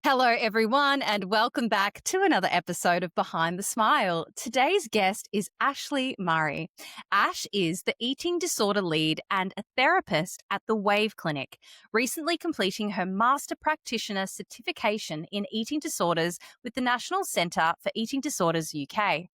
Hello, everyone, and welcome back to another episode of Behind the Smile. Today's guest is Ashley Murray. Ash is the eating disorder lead and a therapist at the Wave Clinic, recently completing her master practitioner certification in eating disorders with the National Centre for Eating Disorders UK.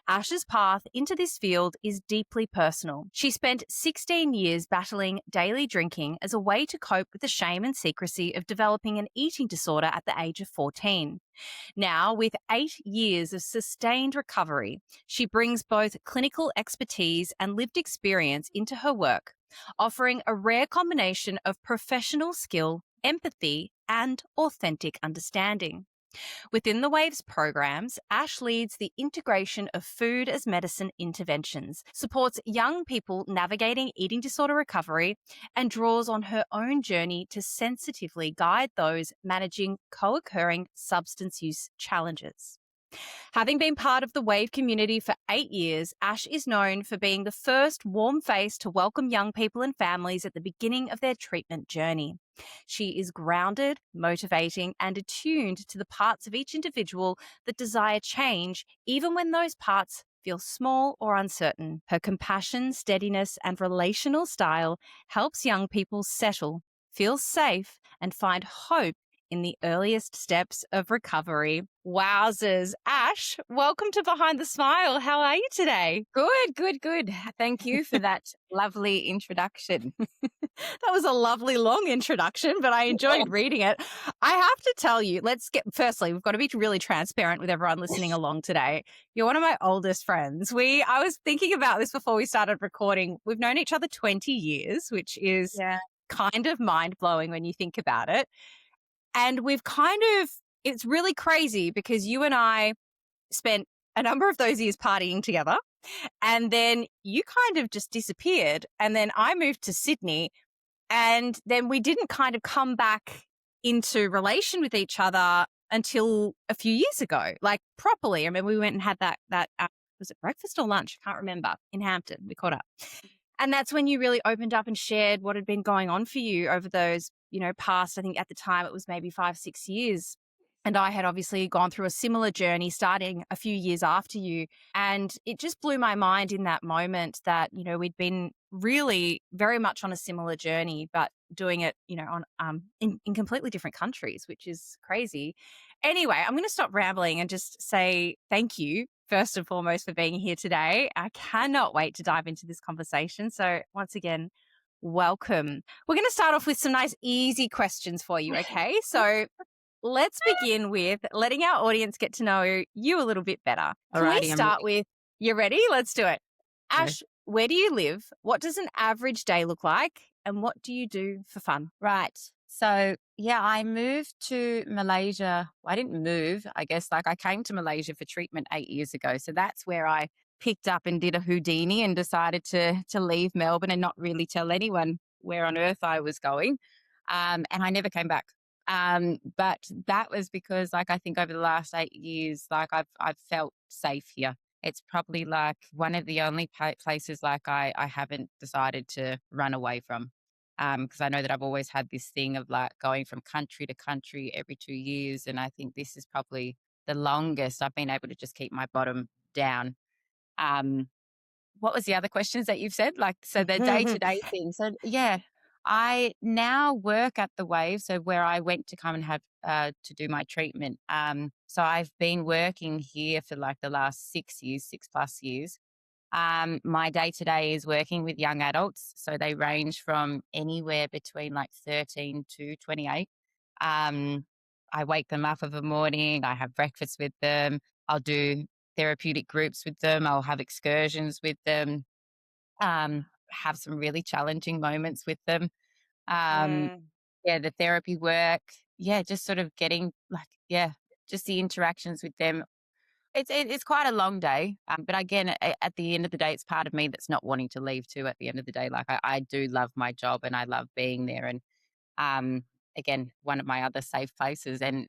Ash's path into this field is deeply personal. She spent 16 years battling daily drinking as a way to cope with the shame and secrecy of developing an eating disorder at the age of 14. Now, with 8 years of sustained recovery, she brings both clinical expertise and lived experience into her work, offering a rare combination of professional skill, empathy, and authentic understanding. Within the WAVES programs, Ash leads the integration of food as medicine interventions, supports young people navigating eating disorder recovery, and draws on her own journey to sensitively guide those managing co-occurring substance use challenges. Having been part of the WAVE community for 8 years, Ash is known for being the first warm face to welcome young people and families at the beginning of their treatment journey. She is grounded, motivating, and attuned to the parts of each individual that desire change, even when those parts feel small or uncertain. Her compassion, steadiness, and relational style helps young people settle, feel safe, and find hope in the earliest steps of recovery. Wowzers. Ash, welcome to Behind the Smile. How are you today? Good. Thank you for that lovely introduction. That was a lovely long introduction, but I enjoyed reading it. I have to tell you, firstly, we've got to be really transparent with everyone listening along today. You're one of my oldest friends. I was thinking about this before we started recording. We've known each other 20 years, which is Yeah. kind of mind blowing when you think about it. And it's really crazy because you and I spent a number of those years partying together. And then you kind of just disappeared. And then I moved to Sydney. And then we didn't kind of come back into relation with each other until a few years ago, like properly. I mean, we went and had that was it breakfast or lunch? I can't remember, in Hampton. We caught up. And that's when you really opened up and shared what had been going on for you over those, past, I think at the time it was maybe 5, 6 years. And I had obviously gone through a similar journey starting a few years after you. And it just blew my mind in that moment that, we'd been really very much on a similar journey, but doing it, in completely different countries, which is crazy. Anyway, I'm going to stop rambling and just say thank you, first and foremost, for being here today. I cannot wait to dive into this conversation. So once again, welcome. We're going to start off with some nice, easy questions for you. Okay. So let's begin with letting our audience get to know you a little bit better. Can we Alrighty, I'm start ready. with, you ready? Let's do it. Yeah. Ash, where do you live? What does an average day look like? And what do you do for fun? Right. So, yeah, I moved to Malaysia. Well, I didn't move, I guess. Like I came to Malaysia for treatment 8 years ago. So that's where I picked up and did a Houdini and decided to leave Melbourne and not really tell anyone where on earth I was going. And I never came back. But that was because, like, I think over the last 8 years, like I've felt safe here. It's probably like one of the only places like I haven't decided to run away from. Because I know that I've always had this thing of like going from country to country every 2 years. And I think this is probably the longest I've been able to just keep my bottom down. Um, what was the other questions that you've said? Like, so the day-to-day thing. So yeah, I now work at the Wave. So where I went to come and have to do my treatment. So I've been working here for like the last 6 years, 6+ years. My day-to-day is working with young adults. So they range from anywhere between like 13 to 28. I wake them up of a morning. I have breakfast with them. I'll do therapeutic groups with them. I'll have excursions with them. Have some really challenging moments with them. Um, Mm. yeah, the therapy work. Yeah, just sort of getting like, yeah, just the interactions with them. It's quite a long day, but again, at the end of the day, it's part of me that's not wanting to leave too. At the end of the day, like I do love my job and I love being there, and um, again, one of my other safe places, and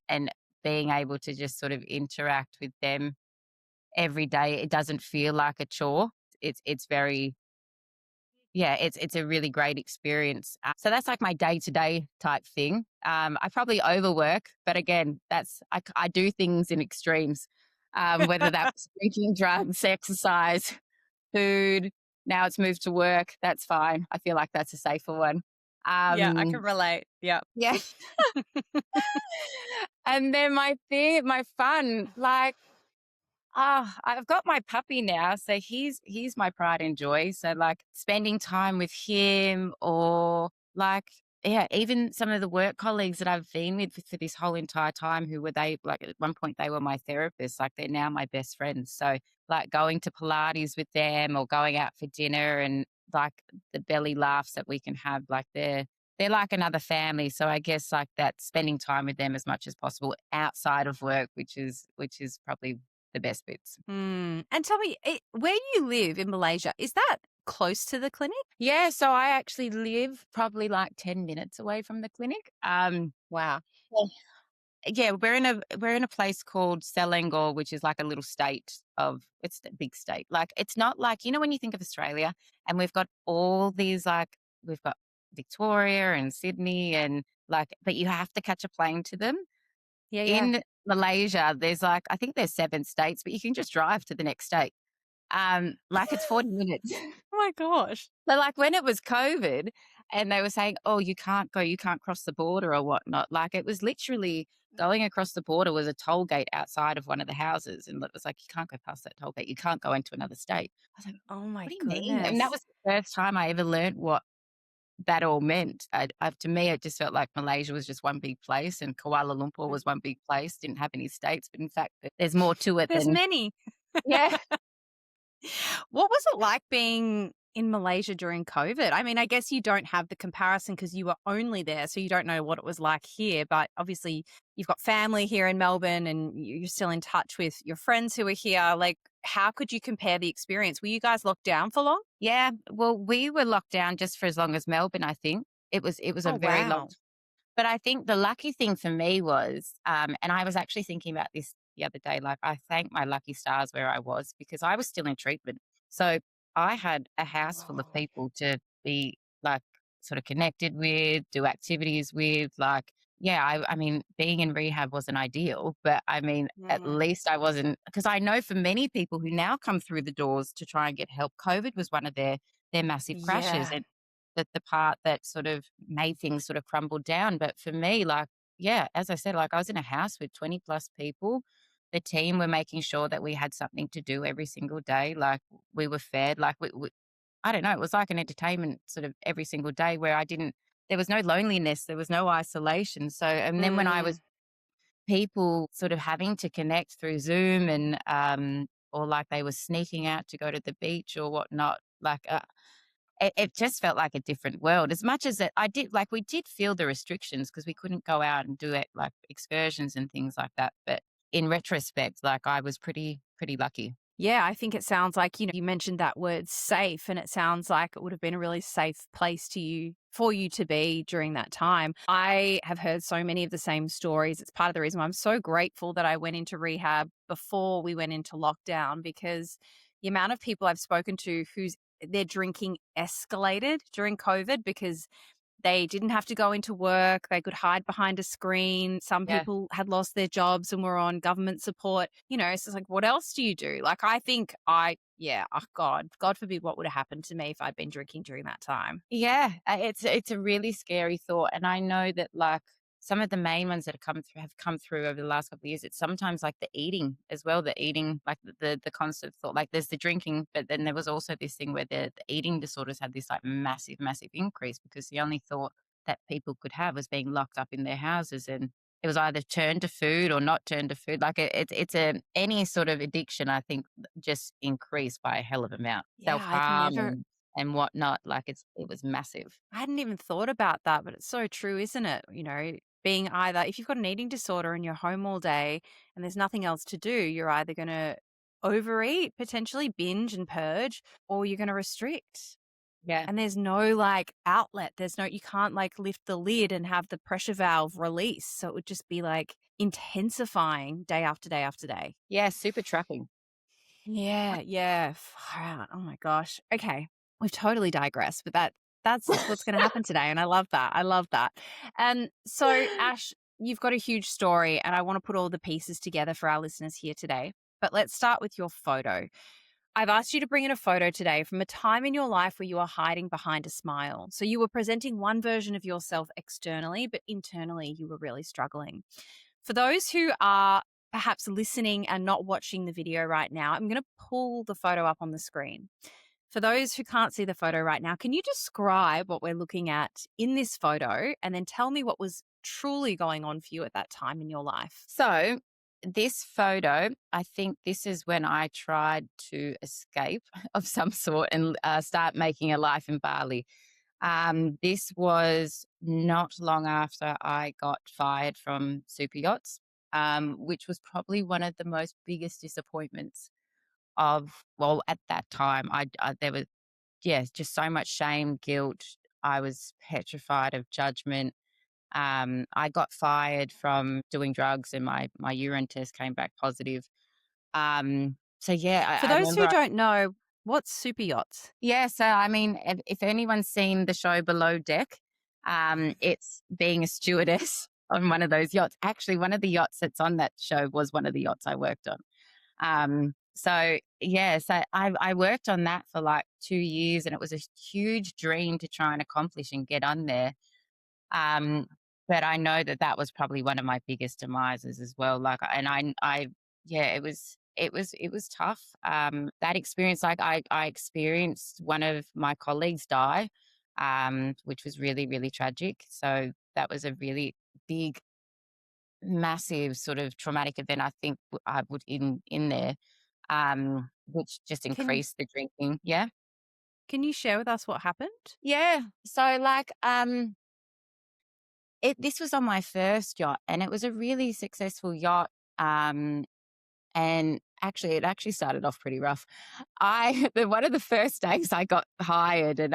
being able to just sort of interact with them every day. It doesn't feel like a chore. It's very yeah, it's a really great experience. So that's like my day-to-day type thing. I probably overwork, but again, I do things in extremes, whether that's drinking, drugs, exercise, food. Now it's moved to work. That's fine. I feel like that's a safer one. Yeah, I can Um, relate. Yeah. yeah. And then my fun, like, I've got my puppy now, so he's my pride and joy. So like spending time with him, or like, yeah, even some of the work colleagues that I've been with for this whole entire time, who were they like at one point they were my therapists, like they're now my best friends. So like going to Pilates with them or going out for dinner, and like the belly laughs that we can have, like they're like another family. So I guess like that, spending time with them as much as possible outside of work, which is probably the best bits. And tell me, where you live in Malaysia, is that close to the clinic? Yeah, so I actually live probably like 10 minutes away from the clinic. Wow. Yeah. Yeah, we're in a place called Selangor, which is like a little state of it's a big state. Like it's not like, when you think of Australia and we've got all these like we've got Victoria and Sydney and like, but you have to catch a plane to them. Yeah, yeah. In Malaysia, there's like I think there's 7 states, but you can just drive to the next state. Like it's 40 minutes. Oh my gosh. So, like, when it was COVID and they were saying, "Oh, you can't go, you can't cross the border or whatnot," like, it was literally going across the border was a toll gate outside of one of the houses, and it was like, "You can't go past that toll gate. You can't go into another state." I was like, Oh my "What do you mean?" And that goodness. was the first time I ever learned what that all meant. To me, it just felt like Malaysia was just one big place and Kuala Lumpur was one big place, didn't have any states, but in fact, there's more to it There's than many. yeah. What was it like being in Malaysia during COVID? I mean, I guess you don't have the comparison because you were only there, so you don't know what it was like here. But obviously, you've got family here in Melbourne and you're still in touch with your friends who are here. Like, how could you compare the experience? Were you guys locked down for long? Yeah, well, we were locked down just for as long as Melbourne, I think. It was a Oh, very long, wow. but I think the lucky thing for me was, and I was actually thinking about this the other day, like I thank my lucky stars where I was because I was still in treatment. So I had a house full of people to be like sort of connected with, do activities with, like, yeah, I mean, being in rehab wasn't ideal, but I mean, at Mm. least I wasn't, because I know for many people who now come through the doors to try and get help, COVID was one of their massive crashes. Yeah. And the part that sort of made things sort of crumble down. But for me, like, yeah, as I said, like I was in a house with 20 plus people. The team were making sure that we had something to do every single day. Like we were fed, like I don't know, it was like an entertainment sort of every single day where there was no loneliness, there was no isolation. So, and then when I Mm. was people sort of having to connect through Zoom and, or like they were sneaking out to go to the beach or whatnot, like, it just felt like a different world. As much as we did feel the restrictions because we couldn't go out and do it like excursions and things like that. But in retrospect, like I was pretty lucky. Yeah, I think it sounds like, you mentioned that word safe, and it sounds like it would have been a really safe place for you to be during that time. I have heard so many of the same stories. It's part of the reason why I'm so grateful that I went into rehab before we went into lockdown, because the amount of people I've spoken to whose their drinking escalated during COVID because they didn't have to go into work. They could hide behind a screen. Some Yeah. people had lost their jobs and were on government support. It's just like, what else do you do? Like, I think yeah, oh God forbid what would have happened to me if I'd been drinking during that time. Yeah, it's a really scary thought, and I know that like some of the main ones that have come through over the last couple of years. It's sometimes like the eating as well. The eating, like the constant thought, like there's the drinking, but then there was also this thing where the eating disorders had this like massive increase because the only thought that people could have was being locked up in their houses, and it was either turn to food or not turn to food. Like it's a any sort of addiction, I think, just increased by a hell of amount. Yeah, Self harm and whatnot, like it was massive. I hadn't even thought about that, but it's so true, isn't it? Being either, if you've got an eating disorder and you're home all day and there's nothing else to do, you're either going to overeat, potentially binge and purge, or you're going to restrict. Yeah. And there's no like outlet. You can't like lift the lid and have the pressure valve release. So it would just be like intensifying day after day after day. Yeah, super trapping. Yeah, yeah. Far out. Oh my gosh. Okay. We've totally digressed, but that's what's going to happen today, and I love that. I love that. So Ash, you've got a huge story, and I want to put all the pieces together for our listeners here today. But let's start with your photo. I've asked you to bring in a photo today from a time in your life where you were hiding behind a smile. So you were presenting one version of yourself externally, but internally you were really struggling. For those who are perhaps listening and not watching the video right now, I'm going to pull the photo up on the screen. For those who can't see the photo right now, can you describe what we're looking at in this photo and then tell me what was truly going on for you at that time in your life? So, this photo, I think this is when I tried to escape of some sort and start making a life in Bali. This was not long after I got fired from super yachts, which was probably one of the most biggest disappointments well, at that time. There was, yeah, just so much shame, guilt. I was petrified of judgment. I got fired from doing drugs and my urine test came back positive. So yeah, For I those who remember. don't know, what's super yachts? Yeah, so I mean, if anyone's seen the show Below Deck, it's being a stewardess on one of those yachts. Actually, one of the yachts that's on that show was one of the yachts I worked on. So yeah, so I worked on that for like 2 years, and it was a huge dream to try and accomplish and get on there. Um, but I know that that was probably one of my biggest demises as well. Like, and yeah, it was tough. That experience, like I experienced one of my colleagues die, which was really, really tragic. So that was a really big, massive sort of traumatic event. I think I would in there, which just Can increased the drinking. Yeah, can you share with us what happened? yeah. So like, this was on my first yacht, and it was a really successful yacht. Um, and actually, it actually started off pretty rough. One of the first days I got hired, and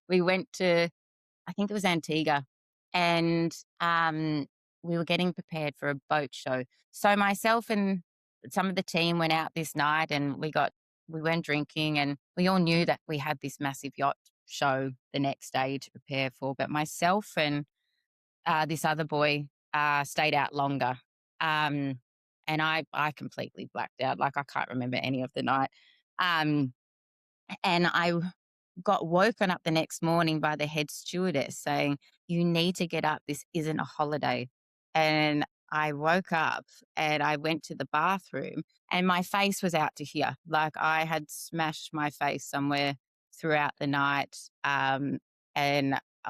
we went to, I think it was Antigua, and we were getting prepared for a boat show. So myself and some of the team went out this night, and we went drinking, and we all knew that we had this massive yacht show the next day to prepare for. But myself and this other boy stayed out longer. Um, and I completely blacked out. Like, I can't remember any of the night. Um, and I got woken up the next morning by the head stewardess saying, "You need to get up. This isn't a holiday." And I woke up and I went to the bathroom, and my face was out to here. Like, I had smashed my face somewhere throughout the night. And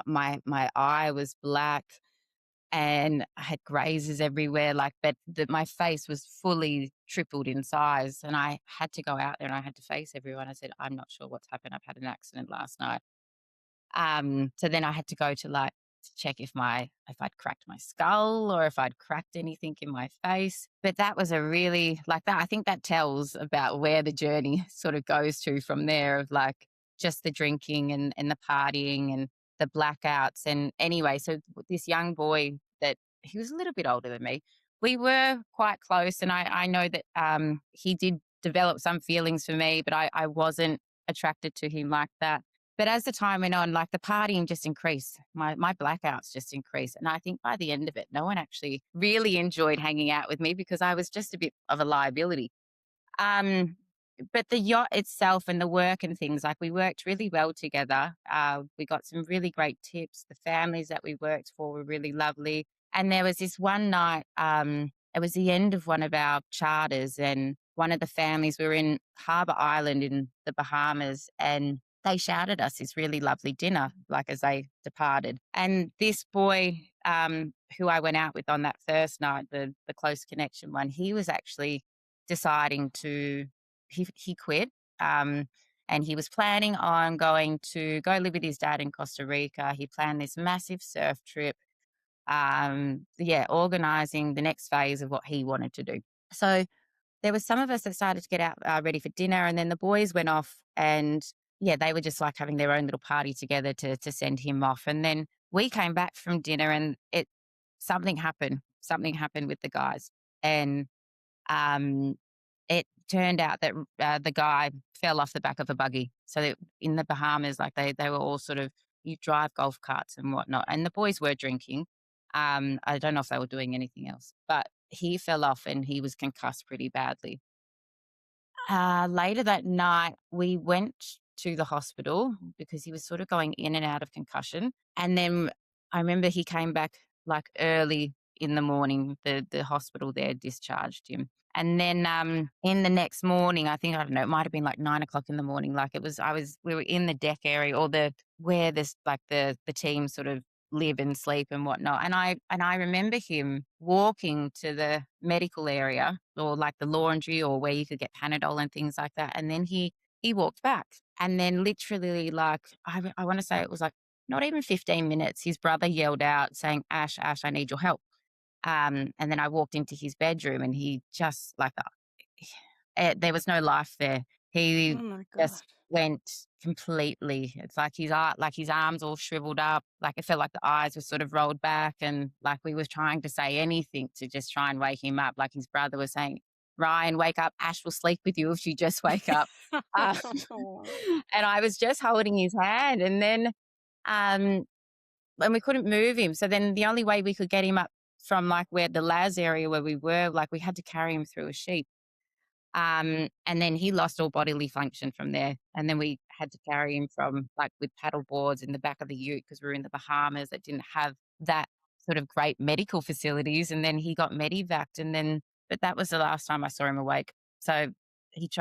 my eye was black, and I had grazes everywhere, like, but my face was fully tripled in size, and I had to go out there and I had to face everyone. I said, "I'm not sure what's happened. I've had an accident last night." So then I had to go to, like, to check if I'd cracked my skull or if I'd cracked anything in my face. But that was a really, like, that, I think that tells about where the journey sort of goes to from there, of like just the drinking and the partying and the blackouts. And anyway, so this young boy, that he was a little bit older than me, we were quite close. And I know that he did develop some feelings for me, but I wasn't attracted to him like that. But as the time went on, like, the partying just increased. My blackouts just increased. And I think by the end of it, no one actually really enjoyed hanging out with me because I was just a bit of a liability. Um, but the yacht itself and the work and things, like, we worked really well together. We got some really great tips. The families that we worked for were really lovely. And there was this one night, it was the end of one of our charters, and one of the families, we were in Harbour Island in the Bahamas, and they shouted us this really lovely dinner, like, as they departed. And this boy, who I went out with on that first night, the close connection one, he was actually deciding to, he quit. Um, and he was planning on going to go live with his dad in Costa Rica. He planned this massive surf trip. Yeah, organizing the next phase of what he wanted to do. So there was some of us that started to get out ready for dinner, and then the boys went off, and yeah, they were just like having their own little party together to send him off. And then we came back from dinner, and something happened. Something happened with the guys, and um, it turned out that the guy fell off the back of a buggy. So in the Bahamas, like they were all sort of, you drive golf carts and whatnot. And the boys were drinking. I don't know if they were doing anything else, but he fell off and he was concussed pretty badly. Later that night, we went to the hospital because he was sort of going in and out of concussion. And then I remember he came back like early in the morning. The hospital there discharged him. And then in the next morning, I think, I don't know, it might have been like 9 o'clock in the morning. Like we were in the deck area or where this, like the team sort of live and sleep and whatnot. And I remember him walking to the medical area or like the laundry or where you could get Panadol and things like that. And then he walked back. And then literally like, I want to say it was like not even 15 minutes, his brother yelled out saying, Ash, I need your help. And then I walked into his bedroom and he just like, there was no life there. Oh He my God. just went completely. It's like his arms all shriveled up. Like it felt like the eyes were sort of rolled back, and like we were trying to say anything to just try and wake him up. Like his brother was saying, "Ryan, wake up. Ash will sleep with you if you just wake up." Uh, and I was just holding his hand, and then um, and we couldn't move him. So then the only way we could get him up from like where the Laz area where we were, like we had to carry him through a sheep. And then he lost all bodily function from there. And then we had to carry him from like with paddle boards in the back of the ute because we were in the Bahamas that didn't have that sort of great medical facilities. And then he got medevaced. But that was the last time I saw him awake. So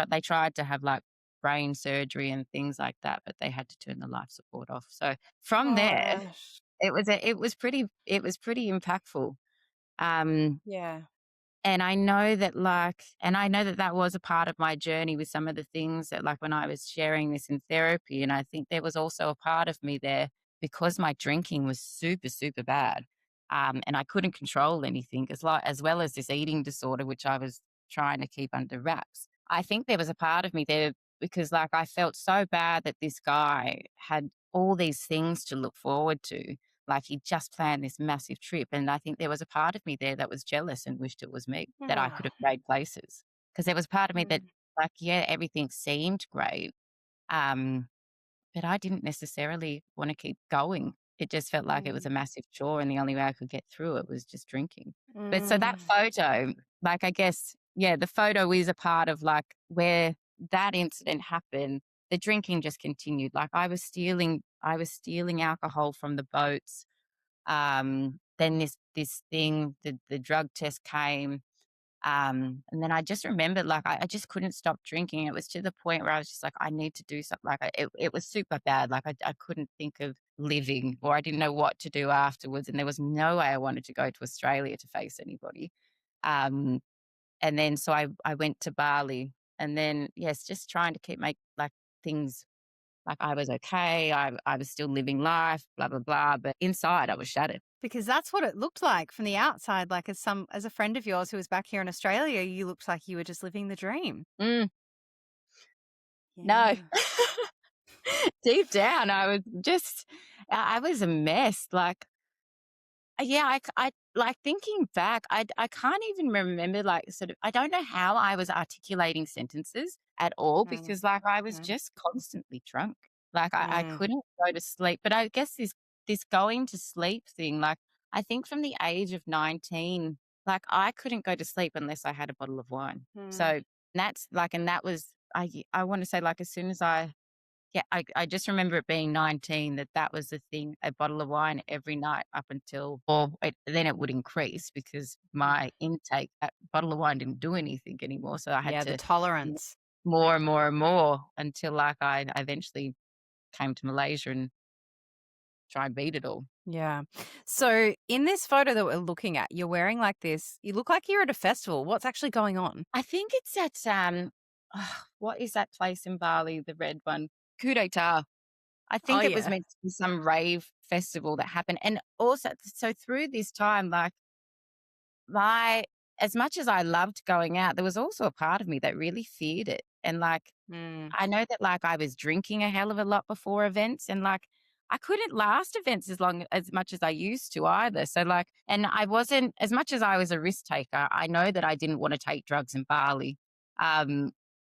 they tried to have like brain surgery and things like that, but they had to turn the life support off. So from there, Gosh. it was pretty impactful. Um, Yeah. and I know that that was a part of my journey with some of the things that like when I was sharing this in therapy. And I think there was also a part of me there because my drinking was super, super bad. And I couldn't control anything as well as this eating disorder, which I was trying to keep under wraps. I think there was a part of me there because like I felt so bad that this guy had all these things to look forward to, like he just planned this massive trip. And I think there was a part of me there that was jealous and wished it was me, that I could have Oh. made places. Because there was part of me that, Mm. like, yeah, everything seemed great. Um, but I didn't necessarily want to keep going. It just felt like it was a Mm. massive chore. And the only way I could get through it was just drinking. But so that Mm. photo, like, I guess, yeah, the photo is a part of like where that incident happened. The drinking just continued. Like I was stealing alcohol from the boats. Then this thing, the drug test came. And then I just remembered, like, I just couldn't stop drinking. It was to the point where I was just like, I need to do something. Like, it was super bad. Like, I couldn't think of living, or I didn't know what to do afterwards. And there was no way I wanted to go to Australia to face anybody. Um, and then so I went to Bali, and then yes, just trying to keep make like things like I was okay. I was still living life, blah blah blah. But inside, I was shattered. Because that's what it looked like from the outside. Like as a friend of yours who was back here in Australia, you looked like you were just living the dream. Mm, no. Yeah. Deep down, I was a mess. Like, yeah, like thinking back, I can't even remember, like, sort of, I don't know how I was articulating sentences at all Mm. because, like, I was Mm. just constantly drunk. Like, I Mm. couldn't go to sleep. But I guess this going to sleep thing, like, I think from the age of 19, like, I couldn't go to sleep unless I had a bottle of wine. Mm. So that's like, and that was, I want to say, like, as soon as yeah, I just remember it being 19 that was the thing, a bottle of wine every night up until, then it would increase because Mm. my intake, that bottle of wine didn't do anything anymore. So I had Yeah, the to tolerance. more and more and more until like I eventually came to Malaysia and try and beat it all. Yeah. So in this photo that we're looking at, you're wearing like this. You look like you're at a festival. What's actually going on? I think it's at, what is that place in Bali, the red one? Coup d'etat. I Oh think it was yeah. meant to be some rave festival that happened. And also, so through this time, like, my as much as I loved going out, there was also a part of me that really feared it. And like, Mm. I know that like I was drinking a hell of a lot before events, and like I couldn't last events as much as I used to either. So like, and I wasn't, as much as I was a risk taker, I know that I didn't want to take drugs in Bali.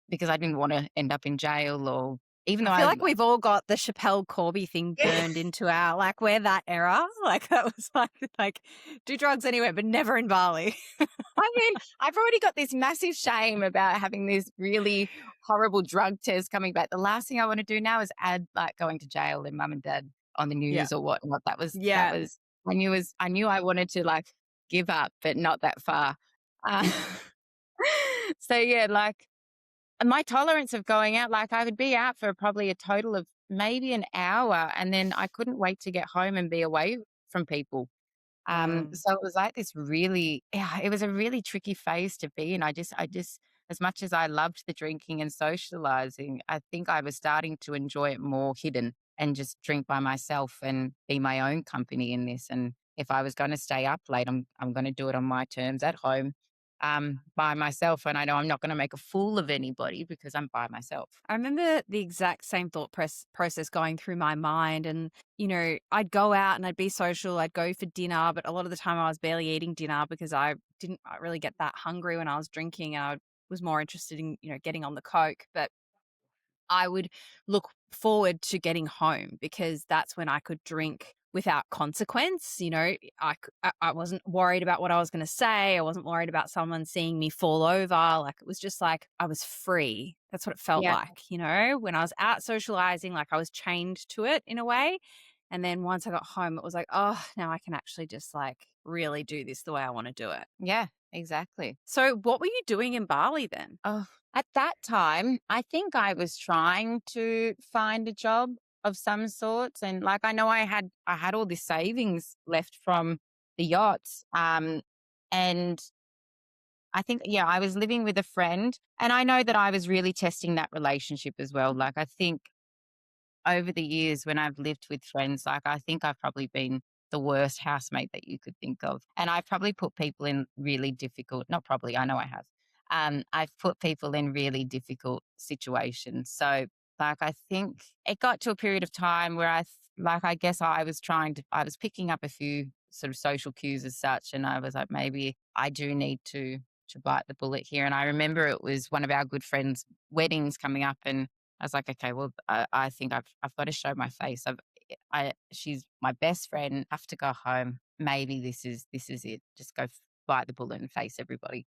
because I didn't want to end up in jail, or even I though feel I, like we've all got the Chappelle Corby thing burned into our like we're that era. Like that was like do drugs anywhere, but never in Bali. I mean, I've already got this massive shame about having this really horrible drug test coming back. The last thing I want to do now is add like going to jail and mum and dad on the Yeah. news or whatnot. That Yeah. was I knew I wanted to like give up, but not that far. Uh, so yeah, like my tolerance of going out, like I would be out for probably a total of maybe an hour, and then I couldn't wait to get home and be away from people. Mm. So it was like this really, yeah, it was a really tricky phase to be in. As much as I loved the drinking and socializing, I think I was starting to enjoy it more hidden and just drink by myself and be my own company in this. And if I was going to stay up late, I'm going to do it on my terms at home, by myself. And I know I'm not going to make a fool of anybody because I'm by myself. I remember the exact same process going through my mind. And, I'd go out and I'd be social, I'd go for dinner, but a lot of the time I was barely eating dinner because I didn't really get that hungry when I was drinking. I was more interested in, getting on the Coke. But I would look forward to getting home because that's when I could drink without consequence. I wasn't worried about what I was going to say. I wasn't worried about someone seeing me fall over. Like it was just like I was free. That's what it felt Yeah. like, when I was out socializing, like I was chained to it in a way. And then once I got home, it was like, oh, now I can actually just like really do this the way I want to do it. Yeah, exactly. So, what were you doing in Bali then? Oh, at that time, I think I was trying to find a job of some sorts, and like I had all this savings left from the yachts, and I think yeah, I was living with a friend, and I know that I was really testing that relationship as well. Like I think over the years when I've lived with friends, like I think I've probably been the worst housemate that you could think of. And I've probably put people in really difficult, not probably, I know I have. I've put people in really difficult situations. So like I think it got to a period of time where I guess I was picking up a few sort of social cues as such. And I was like, maybe I do need to bite the bullet here. And I remember it was one of our good friends' weddings coming up, and I was like, okay, well, I think I've got to show my face. She's my best friend. Have to go home. Maybe this is it. Just go bite the bullet and face everybody.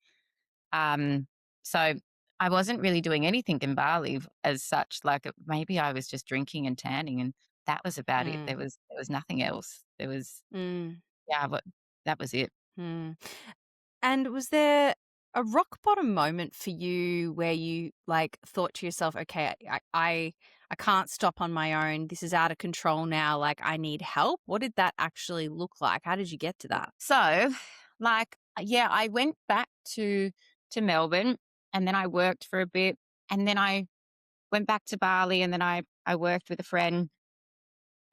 Um, so I wasn't really doing anything in Bali as such. Like maybe I was just drinking and tanning, and that was about it. Mm, There was nothing else. There was mm, yeah, but that was it. mm. And was there a rock bottom moment for you where you like thought to yourself, okay, I can't stop on my own. This is out of control now. Like I need help. What did that actually look like? How did you get to that? So, like, yeah, I went back to Melbourne, and then I worked for a bit, and then I went back to Bali, and then I worked with a friend.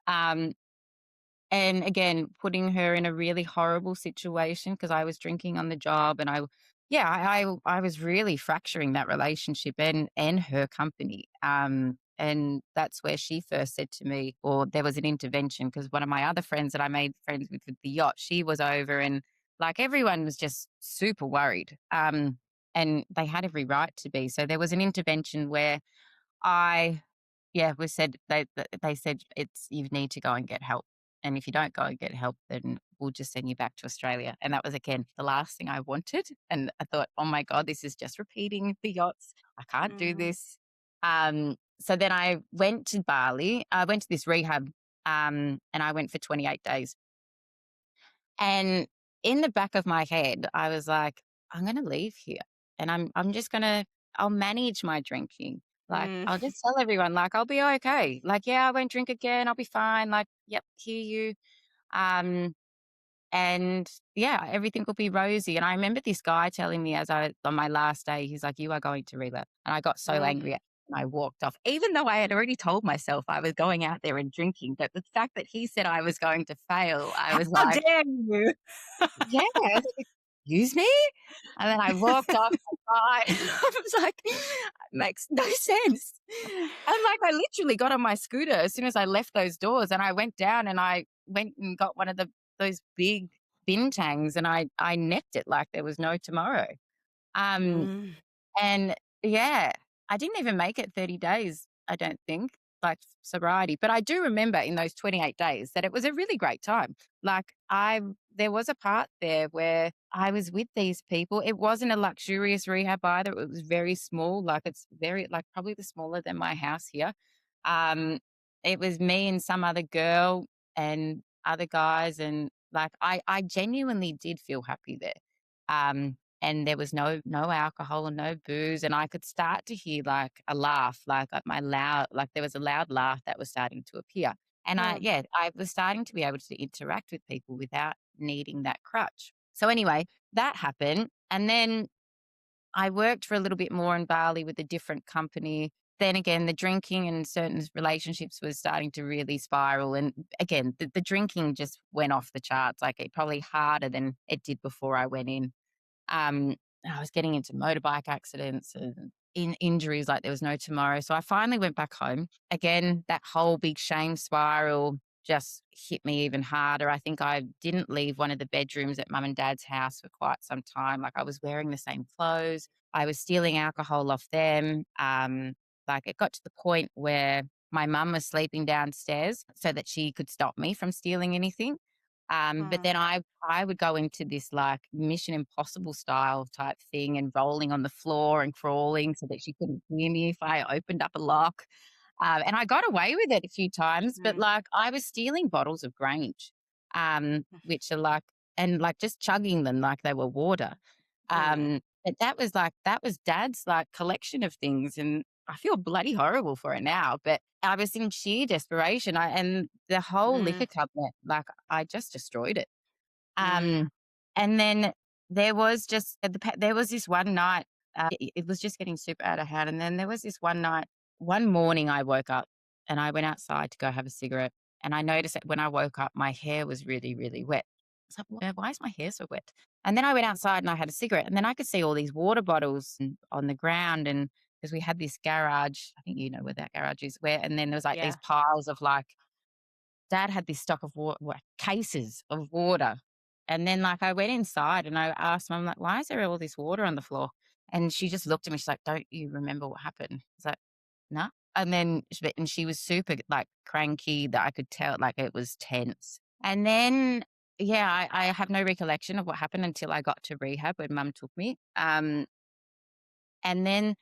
Um, and again, putting her in a really horrible situation because I was drinking on the job, and yeah, I was really fracturing that relationship and her company. And that's where she first said to me, or there was an intervention because one of my other friends that I made friends with the yacht, she was over, and like everyone was just super worried. And they had every right to be. So there was an intervention where I yeah, was said they said it's you need to go and get help. And if you don't go and get help, then we'll just send you back to Australia. And that was again the last thing I wanted. And I thought, oh my God, this is just repeating the yachts. I can't do Mm, this. So then I went to Bali. I went to this rehab, and I went for 28 days. And in the back of my head, I was like, I'm going to leave here, and I'm just going to, I'll manage my drinking. Like, mm, I'll just tell everyone, like, I'll be okay. Like, yeah, I won't drink again. I'll be fine. Like, yep, hear you. Um, and yeah, everything will be rosy. And I remember this guy telling me on my last day, he's like, you are going to relapse. And I got so mm. angry and I walked off, even though I had already told myself I was going out there and drinking. But the fact that he said I was going to fail, I was How like, dare you? yeah, I was like, "Excuse me?" And then I walked off, I cried. I was like, "Makes no sense." And, like, I literally got on my scooter as soon as I left those doors, and I went down and I went and got one of those big bintangs, and I necked it like there was no tomorrow. Um, Mm, and yeah, I didn't even make it 30 days, I don't think, like sobriety. But I do remember in those 28 days that it was a really great time. Like there was a part there where I was with these people. It wasn't a luxurious rehab either. It was very small. Like it's very, like probably the smaller than my house here. Um, it was me and some other girl and other guys. And like, I genuinely did feel happy there. And there was no alcohol and no booze, and I could start to hear like a laugh, like there was a loud laugh that was starting to appear. And Mm. I was starting to be able to interact with people without needing that crutch. So anyway, that happened. And then I worked for a little bit more in Bali with a different company. Then again, the drinking and certain relationships was starting to really spiral. And again, the drinking just went off the charts, like it probably harder than it did before I went in. Um, I was getting into motorbike accidents and injuries like there was no tomorrow. So I finally went back home. Again, that whole big shame spiral just hit me even harder. I think I didn't leave one of the bedrooms at mum and dad's house for quite some time. Like I was wearing the same clothes. I was stealing alcohol off them. Like it got to the point where my mum was sleeping downstairs so that she could stop me from stealing anything. But then Mm. I would go into this like Mission Impossible style type thing and rolling on the floor and crawling so that she couldn't hear me if I opened up a lock. And I got away with it a few times, but Mm. like I was stealing bottles of Grange, which are like, and like just chugging them like they were water. Mm. But that was dad's like collection of things. And I feel bloody horrible for it now, but I was in sheer desperation. And the whole Mm. liquor cabinet, like I just destroyed it. Mm. Um, and then there was just there was this one night, it was just getting super out of hand. And then there was this one night, one morning I woke up and I went outside to go have a cigarette. And I noticed that when I woke up, my hair was really, really wet. I was like, why is my hair so wet? And then I went outside and I had a cigarette. And then I could see all these water bottles on the ground. And because we had this garage, I think you know where that garage is, and then there was like these Yeah. piles of like, dad had this stock of cases of water. And then like I went inside and I asked mum, like, why is there all this water on the floor? And she just looked at me. She's like, don't you remember what happened? I was like, no. And then, and she was super like cranky that I could tell, like it was tense. And then, yeah, I have no recollection of what happened until I got to rehab when mum took me. And then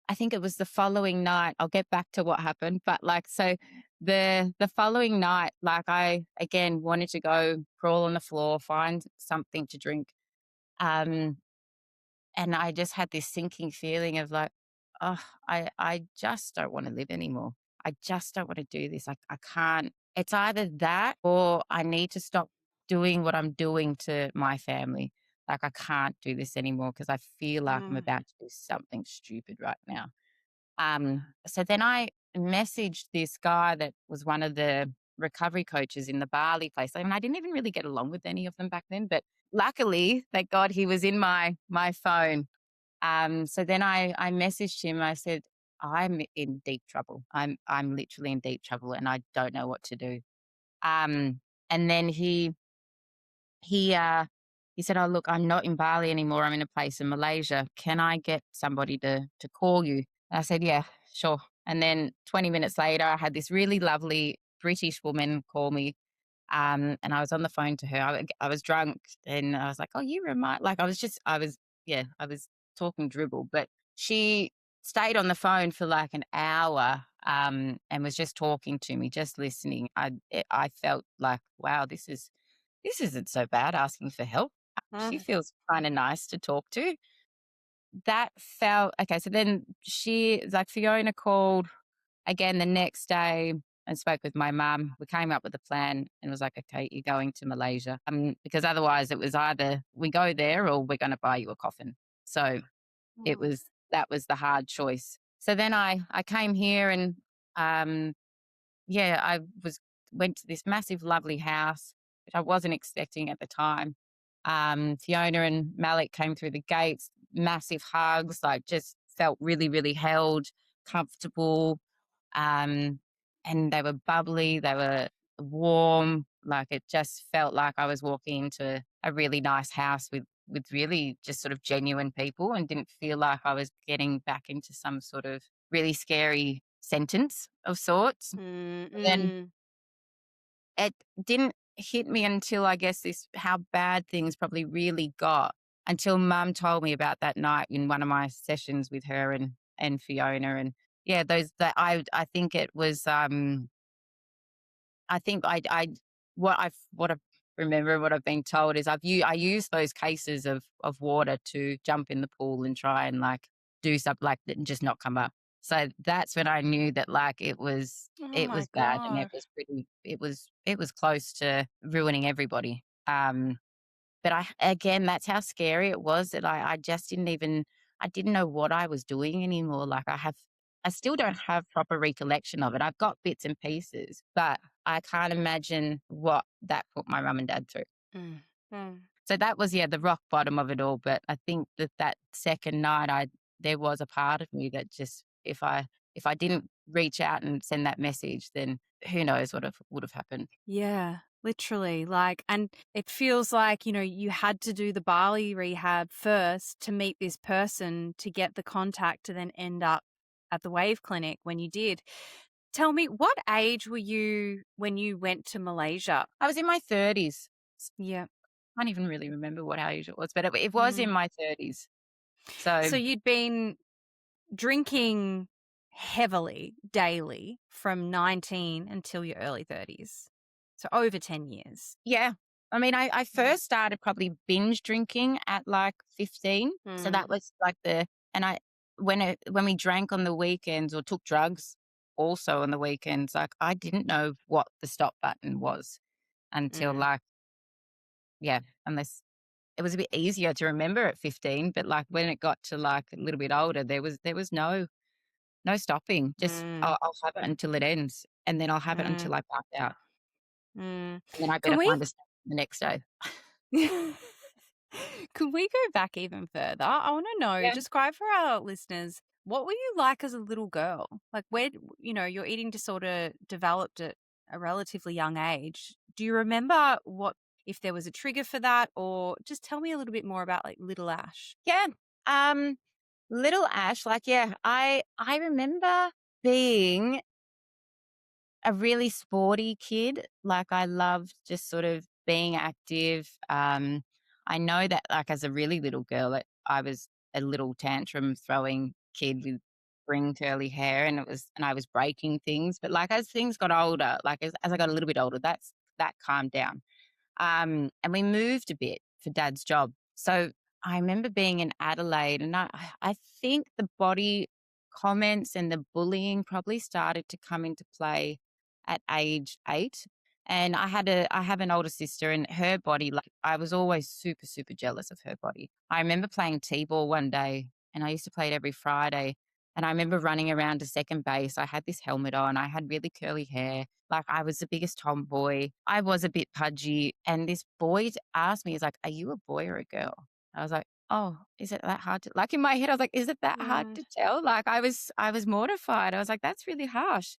I think it was the following night. I'll get back to what happened, but like so the following night, like I again wanted to go crawl on the floor, find something to drink. Um and I just had this sinking feeling of like, oh, I just don't want to live anymore. I just don't want to do this. I can't. It's either that or I need to stop doing what I'm doing to my family. Like I can't do this anymore because I feel like I'm Mm. about to do something stupid right now. So then I messaged this guy that was one of the recovery coaches in the Bali place. I mean, I didn't even really get along with any of them back then, but luckily, thank God, he was in my phone. So then I messaged him. I said, I'm in deep trouble. I'm literally in deep trouble, and I don't know what to do. And then he uh he said, "Oh look, I'm not in Bali anymore. I'm in a place in Malaysia. Can I get somebody to call you?" And I said, "Yeah, sure." And then 20 minutes later, I had this really lovely British woman call me. And I was on the phone to her. I was drunk, and I was like, "Oh, you remind," like I was talking dribble, but she stayed on the phone for like an hour, and was just talking to me, just listening. I felt like, wow, this isn't so bad asking for help. She Mm. feels kind of nice to talk to. That felt okay. So then like Fiona called again the next day and spoke with my mum. We came up with a plan and was like, okay, you're going to Malaysia. Because otherwise it was either we go there or we're going to buy you a coffin. So Mm. that was the hard choice. So then I came here and um, yeah, went to this massive, lovely house, which I wasn't expecting at the time. Fiona and Malik came through the gates, massive hugs, like just felt really, really held, comfortable. Um, and they were bubbly, they were warm. Like it just felt like I was walking into a really nice house with really just sort of genuine people and didn't feel like I was getting back into some sort of really scary sentence of sorts. Then Mm-mm. it didn't hit me until I guess this how bad things probably really got until mum told me about that night in one of my sessions with her and Fiona and yeah, those that I think it was I think I what I remember and what I've been told is I use those cases of water to jump in the pool and try and like do something like that and just not come up. So that's when I knew that like Oh it my was bad and gosh. it was close to ruining everybody. But I again, that's how scary it was that I just I didn't know what I was doing anymore. Like I still don't have proper recollection of it. I've got bits and pieces, but I can't imagine what that put my mum and dad through. Mm. Mm. So that was, yeah, the rock bottom of it all. But I think that that second night, there was a part of me that just if I didn't reach out and send that message, then who knows what would have happened. Yeah, literally. Like, and it feels like, you had to do the Bali rehab first to meet this person to get the contact to then end up at the Wave Clinic when you did. Tell me, what age were you when you went to Malaysia? I was in my 30s. Yeah. Can't even really remember what age it was, but it was in Mm. my 30s. So So you'd been drinking heavily daily from 19 until your early 30s. So over 10 years. yeah, I mean, I Mm. first started probably binge drinking at like 15. So that Mm. was like and when we drank on the weekends or took drugs also on the weekends, like I didn't know what the stop button was until Mm. like, yeah, unless it was a bit easier to remember at 15, but like when it got to like a little bit older, there was no stopping. Just Mm. I'll have it until it ends and then I'll have it Mm. until I pass out. Mm. And then I Can better we find a snack the next day. can we go back even further? I want to know, Yeah. describe for our listeners, what were you like as a little girl? Like where, your eating disorder developed at a relatively young age. Do you remember what if there was a trigger for that, or just tell me a little bit more about like little Ash? Yeah. Um, Little Ash, like, yeah, I remember being a really sporty kid. Like I loved just sort of being active. I know that like as a really little girl, I was a little tantrum throwing kid with spring curly hair and I was breaking things. But like as things got older, like as I got a little bit older, that calmed down. And we moved a bit for dad's job. So I remember being in Adelaide and I think the body comments and the bullying probably started to come into play at age 8. And I have an older sister and her body, like I was always super, super jealous of her body. I remember playing T-ball one day and I used to play it every Friday. And I remember running around to second base. I had this helmet on. I had really curly hair. Like I was the biggest tomboy. I was a bit pudgy. And this boy asked me, he's like, "Are you a boy or a girl?" I was like, "Oh, is it that hard to," like in my head, I was like, "Is it that hard Mm. to tell?" Like I was mortified. I was like, "That's really harsh."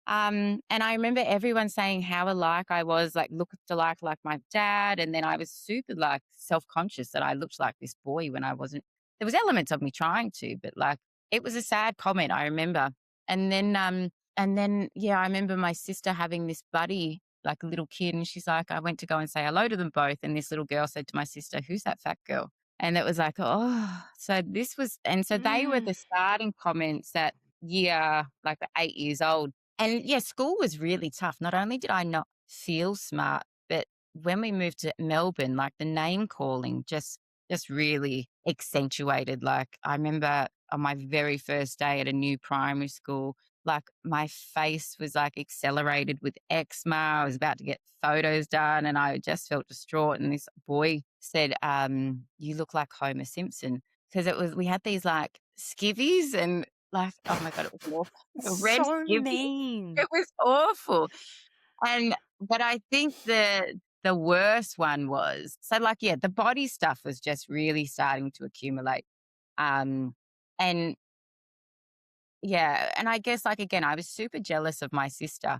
And I remember everyone saying how alike I was, like looked alike like my dad. And then I was super like self-conscious that I looked like this boy when I wasn't. There was elements of me trying to, but like it was a sad comment, I remember. And then yeah, I remember my sister having this buddy, like a little kid, and she's like, I went to go and say hello to them both. And this little girl said to my sister, "Who's that fat girl?" And it was like, oh, so this was, and so they were Mm. the starting comments that year, like at 8 years old. And yeah, school was really tough. Not only did I not feel smart, but when we moved to Melbourne, like the name calling just really accentuated. Like I remember on my very first day at a new primary school, like my face was like accelerated with eczema. I was about to get photos done and I just felt distraught. And this boy said, "You look like Homer Simpson." Because we had these like skivvies and like, oh my God, it was awful. A red So skivvy. mean. It was awful. But I think the worst one was so like, yeah, the body stuff was just really starting to accumulate. Um, and yeah, and I guess like again, I was super jealous of my sister,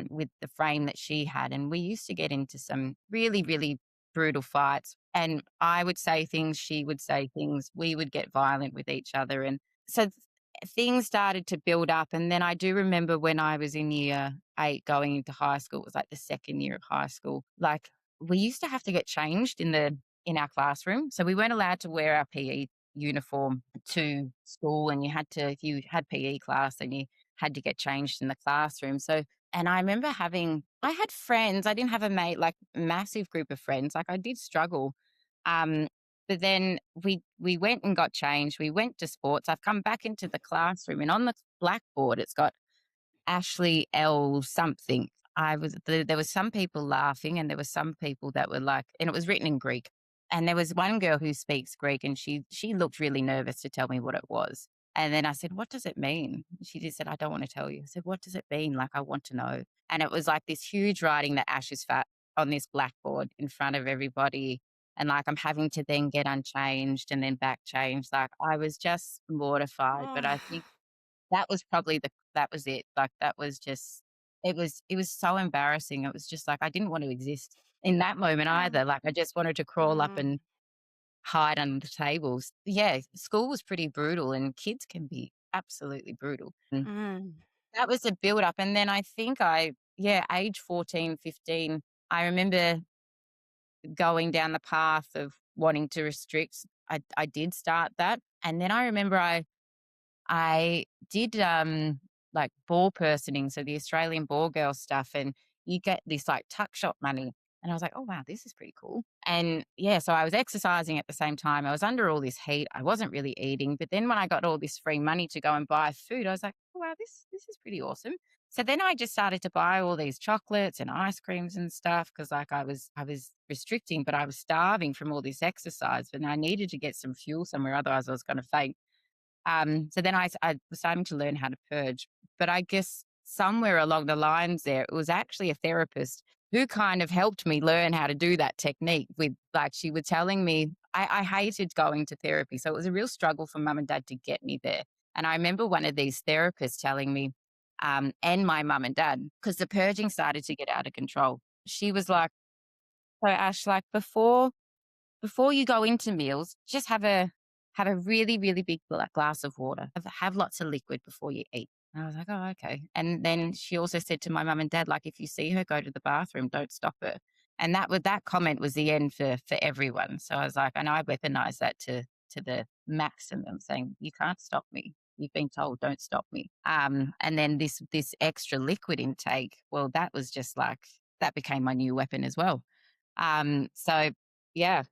with the frame that she had, and we used to get into some really, really brutal fights. And I would say things, she would say things, we would get violent with each other. And so things started to build up. And then I do remember when I was in year 8 going into high school, it was like the second year of high school, like we used to have to get changed in our classroom. So we weren't allowed to wear our PE uniform to school, and you had to, if you had PE class, then you had to get changed in the classroom. So, and I remember I had friends. I didn't have a like massive group of friends. Like I did struggle. Um, but then we went and got changed. We went to sports. I've come back into the classroom, and on the blackboard, it's got Ashley L something. There was some people laughing, and there were some people that were like, and it was written in Greek. And there was one girl who speaks Greek, and she looked really nervous to tell me what it was. And then I said, "What does it mean?" She just said, "I don't want to tell you." I said, "What does it mean? Like, I want to know." And it was like this huge writing that Ash is fat on this blackboard in front of everybody. And like I'm having to then get unchanged and then back changed. Like I was just mortified. But I Oh. think that was probably that was it. Like that was just it was so embarrassing. It was just like I didn't want to exist in that moment Mm. either. Like I just wanted to crawl up Mm. and hide under the tables. Yeah, school was pretty brutal and kids can be absolutely brutal. And Mm. that was a build up. And then I think age 14, 15, I remember going down the path of wanting to restrict. I did start that. And then I remember I did, like ball personing, so the Australian ball girl stuff, and you get this like tuck shop money. And I was like, "Oh wow, this is pretty cool." And yeah, so I was exercising at the same time. I was under all this heat. I wasn't really eating, but then when I got all this free money to go and buy food, I was like, "Oh wow, this is pretty awesome." So then I just started to buy all these chocolates and ice creams and stuff because like I was restricting, but I was starving from all this exercise, and I needed to get some fuel somewhere, otherwise I was going to faint. So then I was starting to learn how to purge. But I guess somewhere along the lines there, it was actually a therapist who kind of helped me learn how to do that technique with like she was telling me I hated going to therapy. So it was a real struggle for mum and dad to get me there. And I remember one of these therapists telling me, and my mum and dad, because the purging started to get out of control. She was like, so Ash, like before you go into meals, just have a really, really big glass of water. Have lots of liquid before you eat. And I was like, oh, okay. And then she also said to my mum and dad, like, if you see her go to the bathroom, don't stop her. And that comment was the end for everyone. So I was like, and I weaponized that to the maximum, saying, you can't stop me. You've been told don't stop me. And then this extra liquid intake, well, that was just like that became my new weapon as well. So yeah,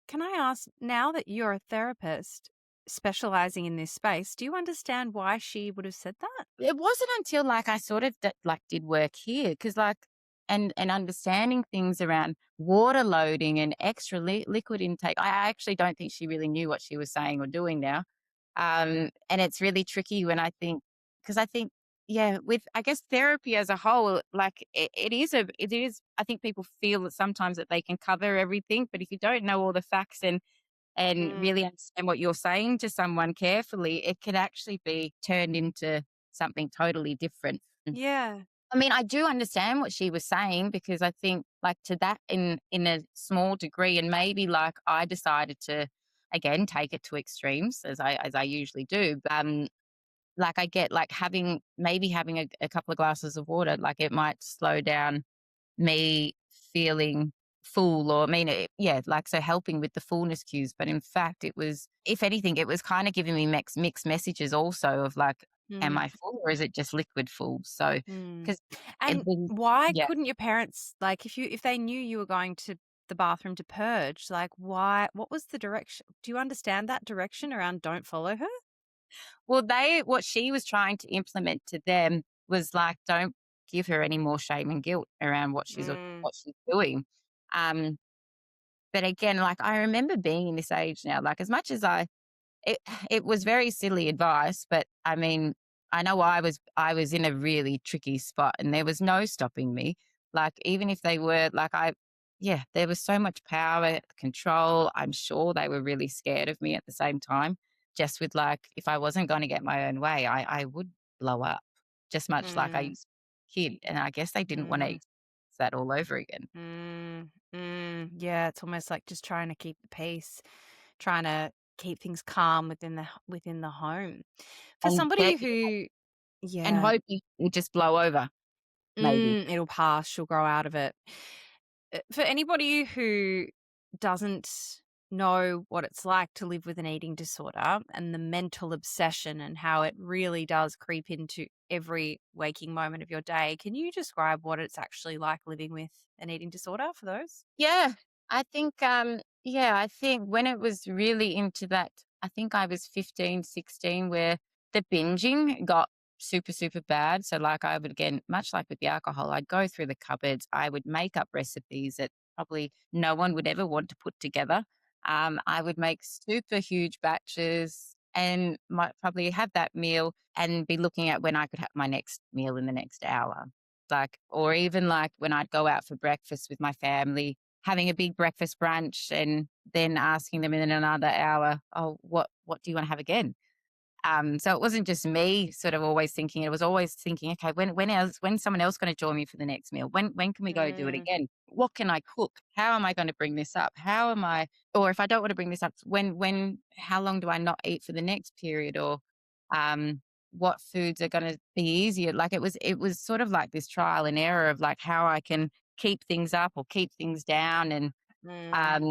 Can I ask, now that you're a therapist specializing in this space, do you understand why she would have said that? it wasn't until, like, I sort of like, did work here because like and understanding things around water loading and extra liquid intake, I actually don't think she really knew what she was saying or doing now. And it's really tricky when I think because I think, yeah, with, I guess, therapy as a whole, like, it is I think people feel that sometimes that they can cover everything, but if you don't know all the facts and Mm. really understand what you're saying to someone carefully, it can actually be turned into something totally different. Yeah. I mean, I do understand what she was saying because I think like to that in a small degree, and maybe like I decided to again take it to extremes as I usually do. Like I get like having a couple of glasses of water, like it might slow down me feeling full, or I mean, yeah, like so helping with the fullness cues. But in fact, it was, if anything, it was kind of giving me mixed messages also of like, am Mm. I full or is it just liquid full? So, Mm. because And why yeah. couldn't your parents, like, if they knew you were going to the bathroom to purge, like, why? What was the direction? Do you understand that direction around don't follow her? Well, what she was trying to implement to them was like, don't give her any more shame and guilt around Mm. what she's doing. Um, but again, like I remember being in this age now, like as much as it it was very silly advice, but I mean, I know I was in a really tricky spot and there was no stopping me. Like even if they were like yeah, there was so much power, control. I'm sure they were really scared of me at the same time. Just with like if I wasn't going to get my own way, I would blow up. Just much like I Mm. used to be a kid. And I guess they didn't want to Mm. that all over again. Yeah, it's almost like just trying to keep the peace, trying to keep things calm within the home. For And somebody who, and yeah, hope it just blow over, maybe. it'll pass, she'll grow out of it. For anybody who doesn't know what it's like to live with an eating disorder and the mental obsession and how it really does creep into every waking moment of your day, can you describe what it's actually like living with an eating disorder for those? Yeah, I think when it was really into that, I think I was 15, 16, where the binging got super, super bad. So, like, I would, again, much like with the alcohol, I'd go through the cupboards, I would make up recipes that probably no one would ever want to put together. I would make super huge batches and might probably have that meal and be looking at when I could have my next meal in the next hour. Like, or even like when I'd go out for breakfast with my family, having a big breakfast brunch and then asking them in another hour, "Oh, what do you wanna have again?" So it wasn't just me sort of always thinking, it was always thinking, "Okay, when's someone else gonna join me for the next meal? When can we go do it Mm, again? What can I cook? How am I gonna bring this up? How am I, or if I don't wanna bring this up, how long do I not eat for the next period? Or, um, what foods are gonna be easier?" Like, it was sort of like this trial and error of, like, how I can keep things up or keep things down. And mm,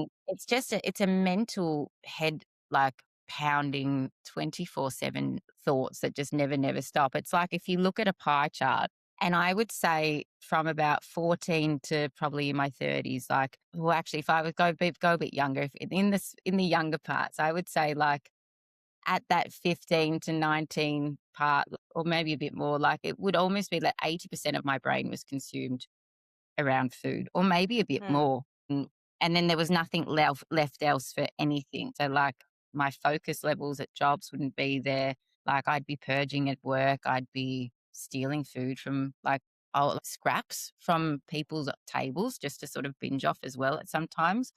it's a mental head, like, pounding 24/7 thoughts that just never, never stop. It's like if you look at a pie chart, and I would say from about 14 to probably in my 30s, like, well, actually, if I would go a bit younger, if in the younger parts, I would say, like, at that 15 to 19 part, or maybe a bit more, like, it would almost be like 80% of my brain was consumed around food, or maybe a bit mm, more. And then there was nothing left else for anything. So, like, my focus levels at jobs wouldn't be there. Like, I'd be purging at work. I'd be stealing food from, like, scraps from people's tables just to sort of binge off as well at sometimes.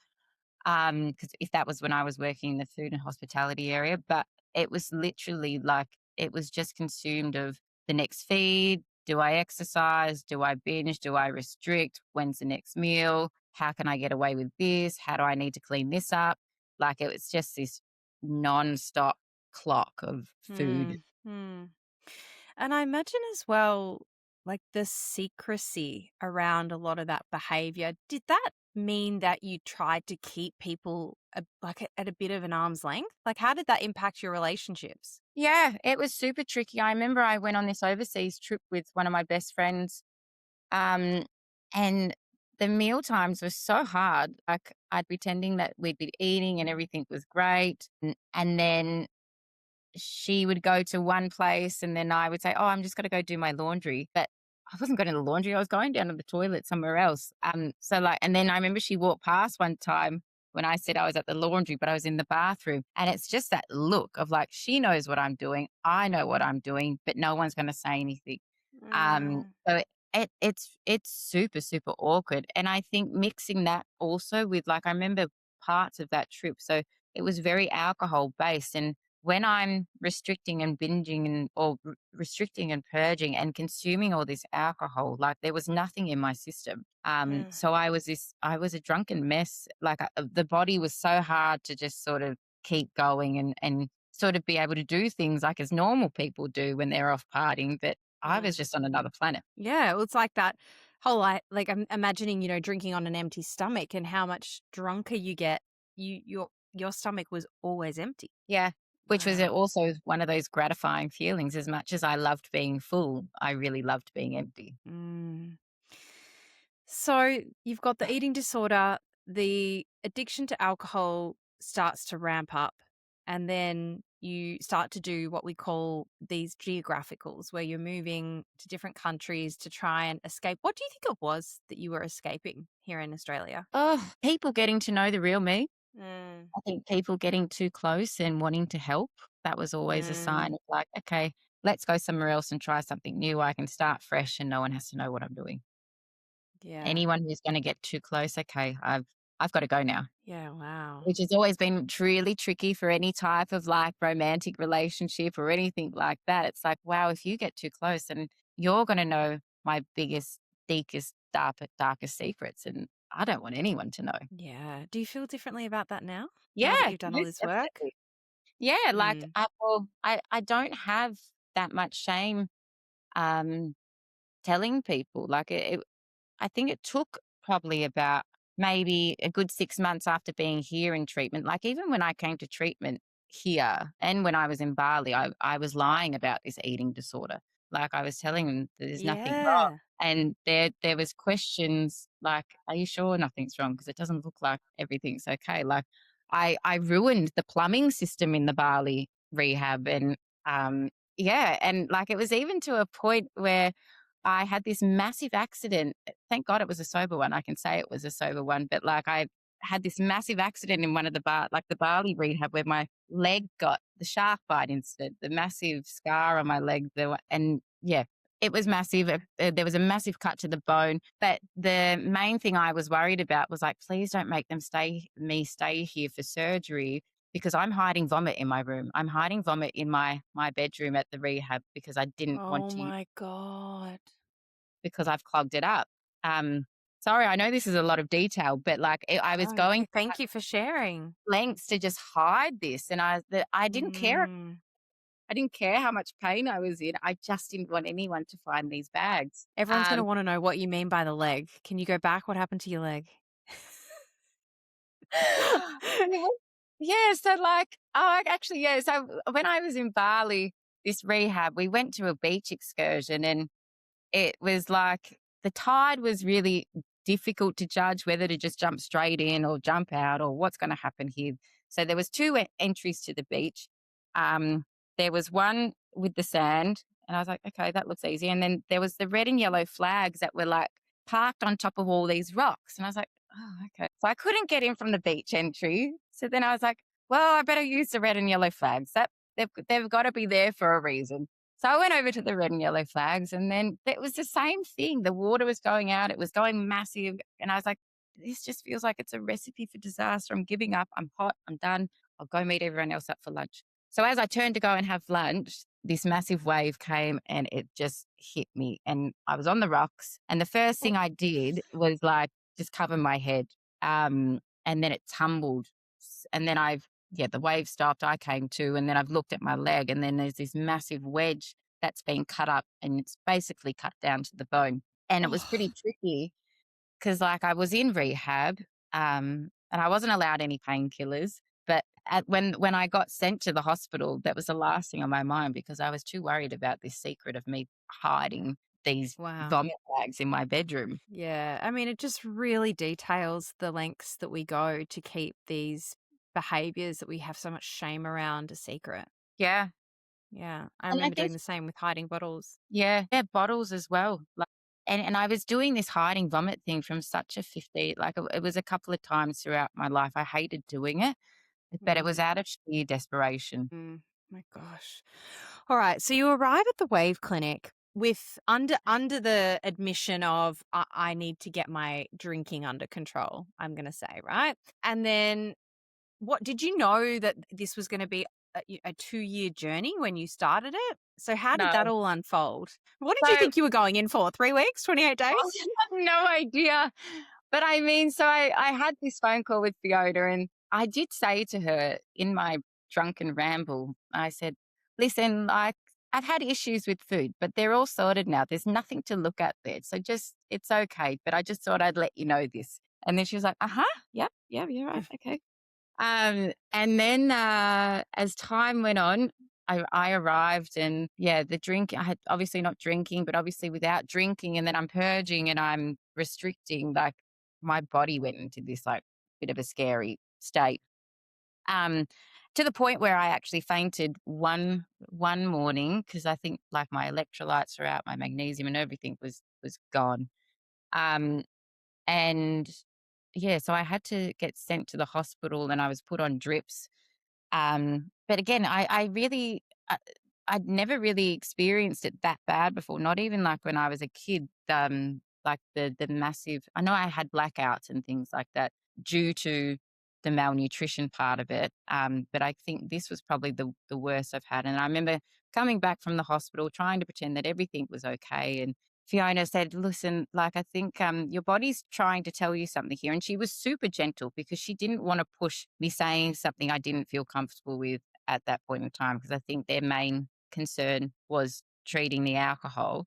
Because if that was when I was working in the food and hospitality area, but it was literally like it was just consumed of the next feed. Do I exercise? Do I binge? Do I restrict? When's the next meal? How can I get away with this? How do I need to clean this up? Like, it was just this non-stop clock of food. mm, mm. And I imagine as well, like the secrecy around a lot of that behavior. Did that mean that you tried to keep people at a bit of an arm's length? Like, how did that impact your relationships? Yeah, it was super tricky. I remember I went on this overseas trip with one of my best friends. Um, and the meal times were so hard. Like, I'd pretending that we'd be eating and everything was great. And then she would go to one place and then I would say, "Oh, I'm just gonna go do my laundry." But I wasn't going to the laundry, I was going down to the toilet somewhere else. So, like, and then I remember she walked past one time when I said I was at the laundry, but I was in the bathroom. And it's just that look of, like, she knows what I'm doing, I know what I'm doing, but no one's gonna say anything. Mm, So it's super, super awkward. And I think mixing that also with, like, I remember parts of that trip. So it was very alcohol based. And when I'm restricting and binging restricting and purging and consuming all this alcohol, like, there was nothing in my system. mm, So I was a drunken mess. Like, the body was so hard to just sort of keep going and sort of be able to do things like as normal people do when they're off partying. But I was mm. just on another planet. Yeah, well, it's like that whole like I'm imagining, drinking on an empty stomach and how much drunker you get, your stomach was always empty. Yeah, which was Wow. also one of those gratifying feelings. As much as I loved being full, I really loved being empty. Mm. So you've got the eating disorder, the addiction to alcohol starts to ramp up, and then you start to do what we call these geographicals, where you're moving to different countries to try and escape. What do you think it was that you were escaping here in Australia? Oh, people getting to know the real me. Mm, I think people getting too close and wanting to help, that was always a sign mm, of, like, "Okay, let's go somewhere else and try something new. I can start fresh and no one has to know what I'm doing." yeah. Anyone who's gonna get too close, "Okay, I've gotta go now." Yeah. Wow. Which has always been really tricky for any type of, like, romantic relationship or anything like that. It's like, wow, if you get too close, and you're gonna know my biggest darkest secrets, and I don't want anyone to know. Yeah. Do you feel differently about that now that Yeah, you've done all most this work? definitely. Yeah, like, Mm. I don't have that much shame, um, telling people, like, I think it took probably about maybe a good 6 months after being here in treatment. Like, even when I came to treatment here and when I was in Bali, I was lying about this eating disorder. Like, I was telling them that there's nothing wrong, Yeah. and there was questions like, "Are you sure nothing's wrong? Because it doesn't look like everything's okay." Like, I ruined the plumbing system in the Bali rehab, and, yeah, and, like, it was even to a point where I had this massive accident. Thank God it was a sober one. I can say it was a sober one, but, like, I had this massive accident in one of the Bali rehab where my leg got the shark bite incident, the massive scar on my leg. And yeah, it was massive. There was a massive cut to the bone. But the main thing I was worried about was like, please don't make them stay here for surgery because I'm hiding vomit in my room. I'm hiding vomit in my bedroom at the rehab because I didn't want Oh to my God. because I've clogged it up. Um, Sorry, I know this is a lot of detail, but like I was Oh, going no, to thank you for sharing. lengths to just hide this, and I didn't care. Mm. I didn't care how much pain I was in. I just didn't want anyone to find these bags. Everyone's going to want to know what you mean by the leg. Can you go back? What happened to your leg? Yeah, so like, actually, yeah. So when I was in Bali, this rehab, we went to a beach excursion, and it was like the tide was really difficult to judge whether to just jump straight in or jump out or what's going to happen here. So there was two entries to the beach. Um, there was one with the sand, and I was like, okay, that looks easy. And then there was the red and yellow flags that were like parked on top of all these rocks, and I was like, oh, okay. So I couldn't get in from the beach entry. So then I was like, well, I better use the red and yellow flags. That they've got to be there for a reason. So I went over to the red and yellow flags, and then it was the same thing. The water was going out, it was going massive. And I was like, this just feels like it's a recipe for disaster. I'm giving up. I'm hot. I'm done. I'll go meet everyone else up for lunch. So as I turned to go and have lunch, this massive wave came and it just hit me. And I was on the rocks. And the first thing I did was like just cover my head. And then it tumbled. And then yeah, the wave stopped. I came to, and then I've looked at my leg, and then there's this massive wedge that's been cut up, and it's basically cut down to the bone. And it was Oh, pretty tricky because, like, I was in rehab, and I wasn't allowed any painkillers. But when I got sent to the hospital, that was the last thing on my mind because I was too worried about this secret of me hiding these wow. vomit bags in my bedroom. Yeah. I mean, it just really details the lengths that we go to keep these behaviors that we have so much shame around a secret. Yeah, Yeah. I and I remember think doing the same with hiding bottles. yeah, bottles as well. Like, and I was doing this hiding vomit thing from such a 50, like it was a couple of times throughout my life. I hated doing it, but it was Mm. out of sheer desperation. My gosh. All right. So you arrive at the Wave Clinic with under the admission of I need to get my drinking under control. I'm going to say, right? And then what did you know that this was going to be a 2-year journey when you started it? So how did No. that all unfold? What did you So think you were going in for? 3 weeks, 28 I days? have no idea. But I mean, so I had this phone call with Fiona, and I did say to her in my drunken ramble, I said, listen, like, I've had issues with food, but they're all sorted now. There's nothing to look at there. So just, it's okay. But I just thought I'd let you know this. And then she was like, uh huh. Yep. Yeah. Yeah. Right. Okay. And then as time went on, I arrived, and yeah, the drink, I had obviously not drinking, but obviously without drinking, and then I'm purging and I'm restricting, like my body went into this like bit of a scary state. Um, to the point where I actually fainted one morning because I think like my electrolytes are out, my magnesium and everything was gone. Um, and yeah, so I had to get sent to the hospital, and I was put on drips. But again, I really, I'd never really experienced it that bad before. Not even like when I was a kid. Like the massive. I know I had blackouts and things like that due to the malnutrition part of it. But I think this was probably the worst I've had. And I remember coming back from the hospital, trying to pretend that everything was okay, and Fiona said, listen, like, I think your body's trying to tell you something here. And she was super gentle because she didn't want to push me saying something I didn't feel comfortable with at that point in time. Because I think their main concern was treating the alcohol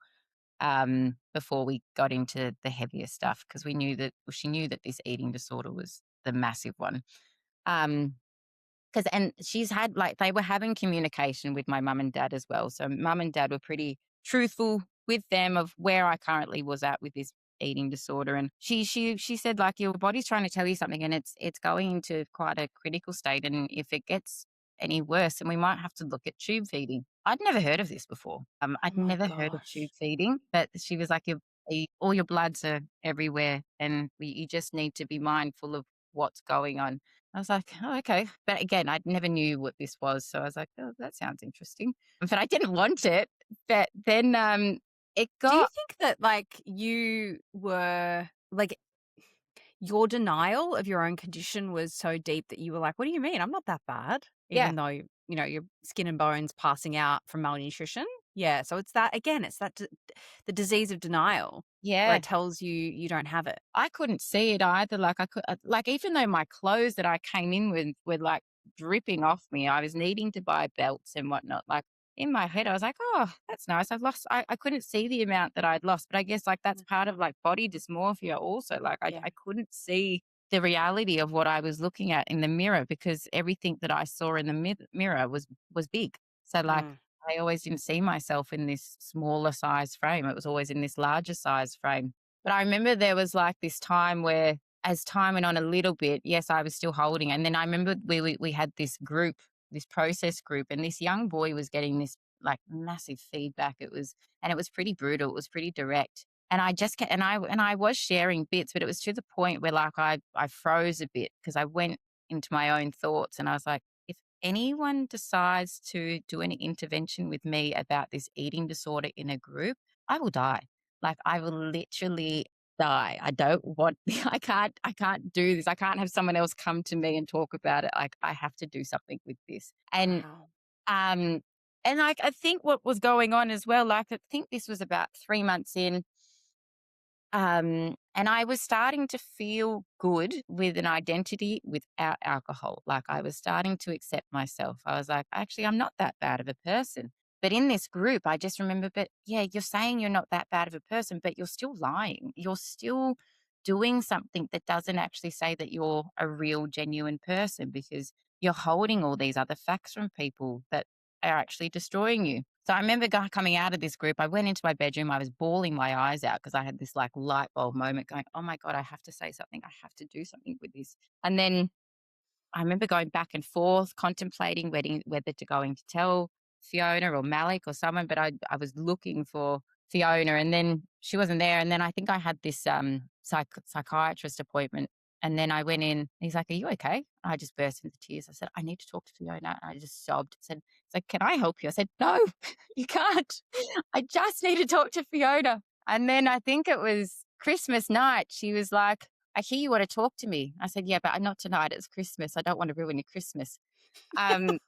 before we got into the heavier stuff. Because she knew that this eating disorder was the massive one. Um, and she's had like they were having communication with my mum and dad as well. So mum and dad were pretty truthful with them of where I currently was at with this eating disorder. And she said, like, your body's trying to tell you something and it's going into quite a critical state. And if it gets any worse, then we might have to look at tube feeding. I'd never heard of this before. Oh I'd my never heard of tube gosh. feeding, but she was like, all your bloods are everywhere and you just need to be mindful of what's going on. I was like, "Oh, okay." But again, I never knew what this was, so I was like, "Oh, that sounds interesting." But I didn't want it. But then, it Do you got think that like you were like your denial of your own condition was so deep that you were like, "What do you mean? I'm not that bad." yeah, Even though, your skin and bones passing out from malnutrition? Yeah, so it's that again, it's that the disease of denial where yeah. it tells you you don't have it. I couldn't see it either. Like I could, like even though my clothes that I came in with were like dripping off me, I was needing to buy belts and whatnot. Like in my head, I was like, "Oh, that's nice. I've lost." I couldn't see the amount that I'd lost, but I guess like that's Mm, part of like body dysmorphia. Also, like yeah. I couldn't see the reality of what I was looking at in the mirror because everything that I saw in the mirror was big. So like. Mm. I always didn't see myself in this smaller size frame. It was always in this larger size frame. But I remember there was like this time where as time went on a little bit, yes, I was still holding. And then I remember we had this group, this process group, and this young boy was getting this like massive feedback. It was pretty brutal. It was pretty direct. And I just and I was sharing bits, but it was to the point where like I froze a bit because I went into my own thoughts and I was like, if anyone decides to do any intervention with me about this eating disorder in a group, I will die. Like, I will literally die. I don't want I can't do this. I can't have someone else come to me and talk about it. Like, I have to do something with this. Wow. Um, like, I think what was going on as well, like, I think this was about 3 months in, and I was starting to feel good with an identity without alcohol. Like I was starting to accept myself. I was like, actually, I'm not that bad of a person. But in this group, I just remember, but yeah, you're saying you're not that bad of a person, but you're still lying. You're still doing something that doesn't actually say that you're a real, genuine person because you're holding all these other facts from people that are actually destroying you. So I remember coming out of this group, I went into my bedroom, I was bawling my eyes out because I had this like light bulb moment going, oh my God, I have to say something. I have to do something with this. And then I remember going back and forth, contemplating whether to go in to tell Fiona or Malik or someone, but I was looking for Fiona and then she wasn't there. And then I think I had this psychiatrist appointment. And then I went in, and he's like, are you okay? I just burst into tears. I said, I need to talk to Fiona. And I just sobbed. Said, it's like, can I help you? I said, no, you can't. I just need to talk to Fiona. And then I think it was Christmas night. She was like, I hear you want to talk to me. I said, yeah, but not tonight. It's Christmas. I don't want to ruin your Christmas. Um,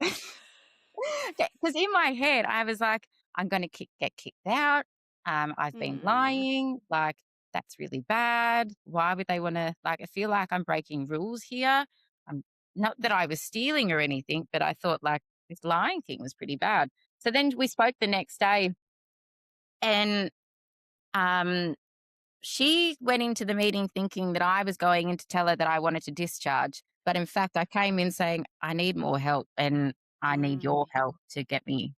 because in my head, I was like, I'm going to get kicked out. I've been Mm. lying. Like, that's really bad. Why would they want to, like, I feel like I'm breaking rules here. I'm not that I was stealing or anything, but I thought like this lying thing was pretty bad. So then we spoke the next day and, um, she went into the meeting thinking that I was going in to tell her that I wanted to discharge. But in fact, I came in saying, I need more help and I need your Mm. help to get me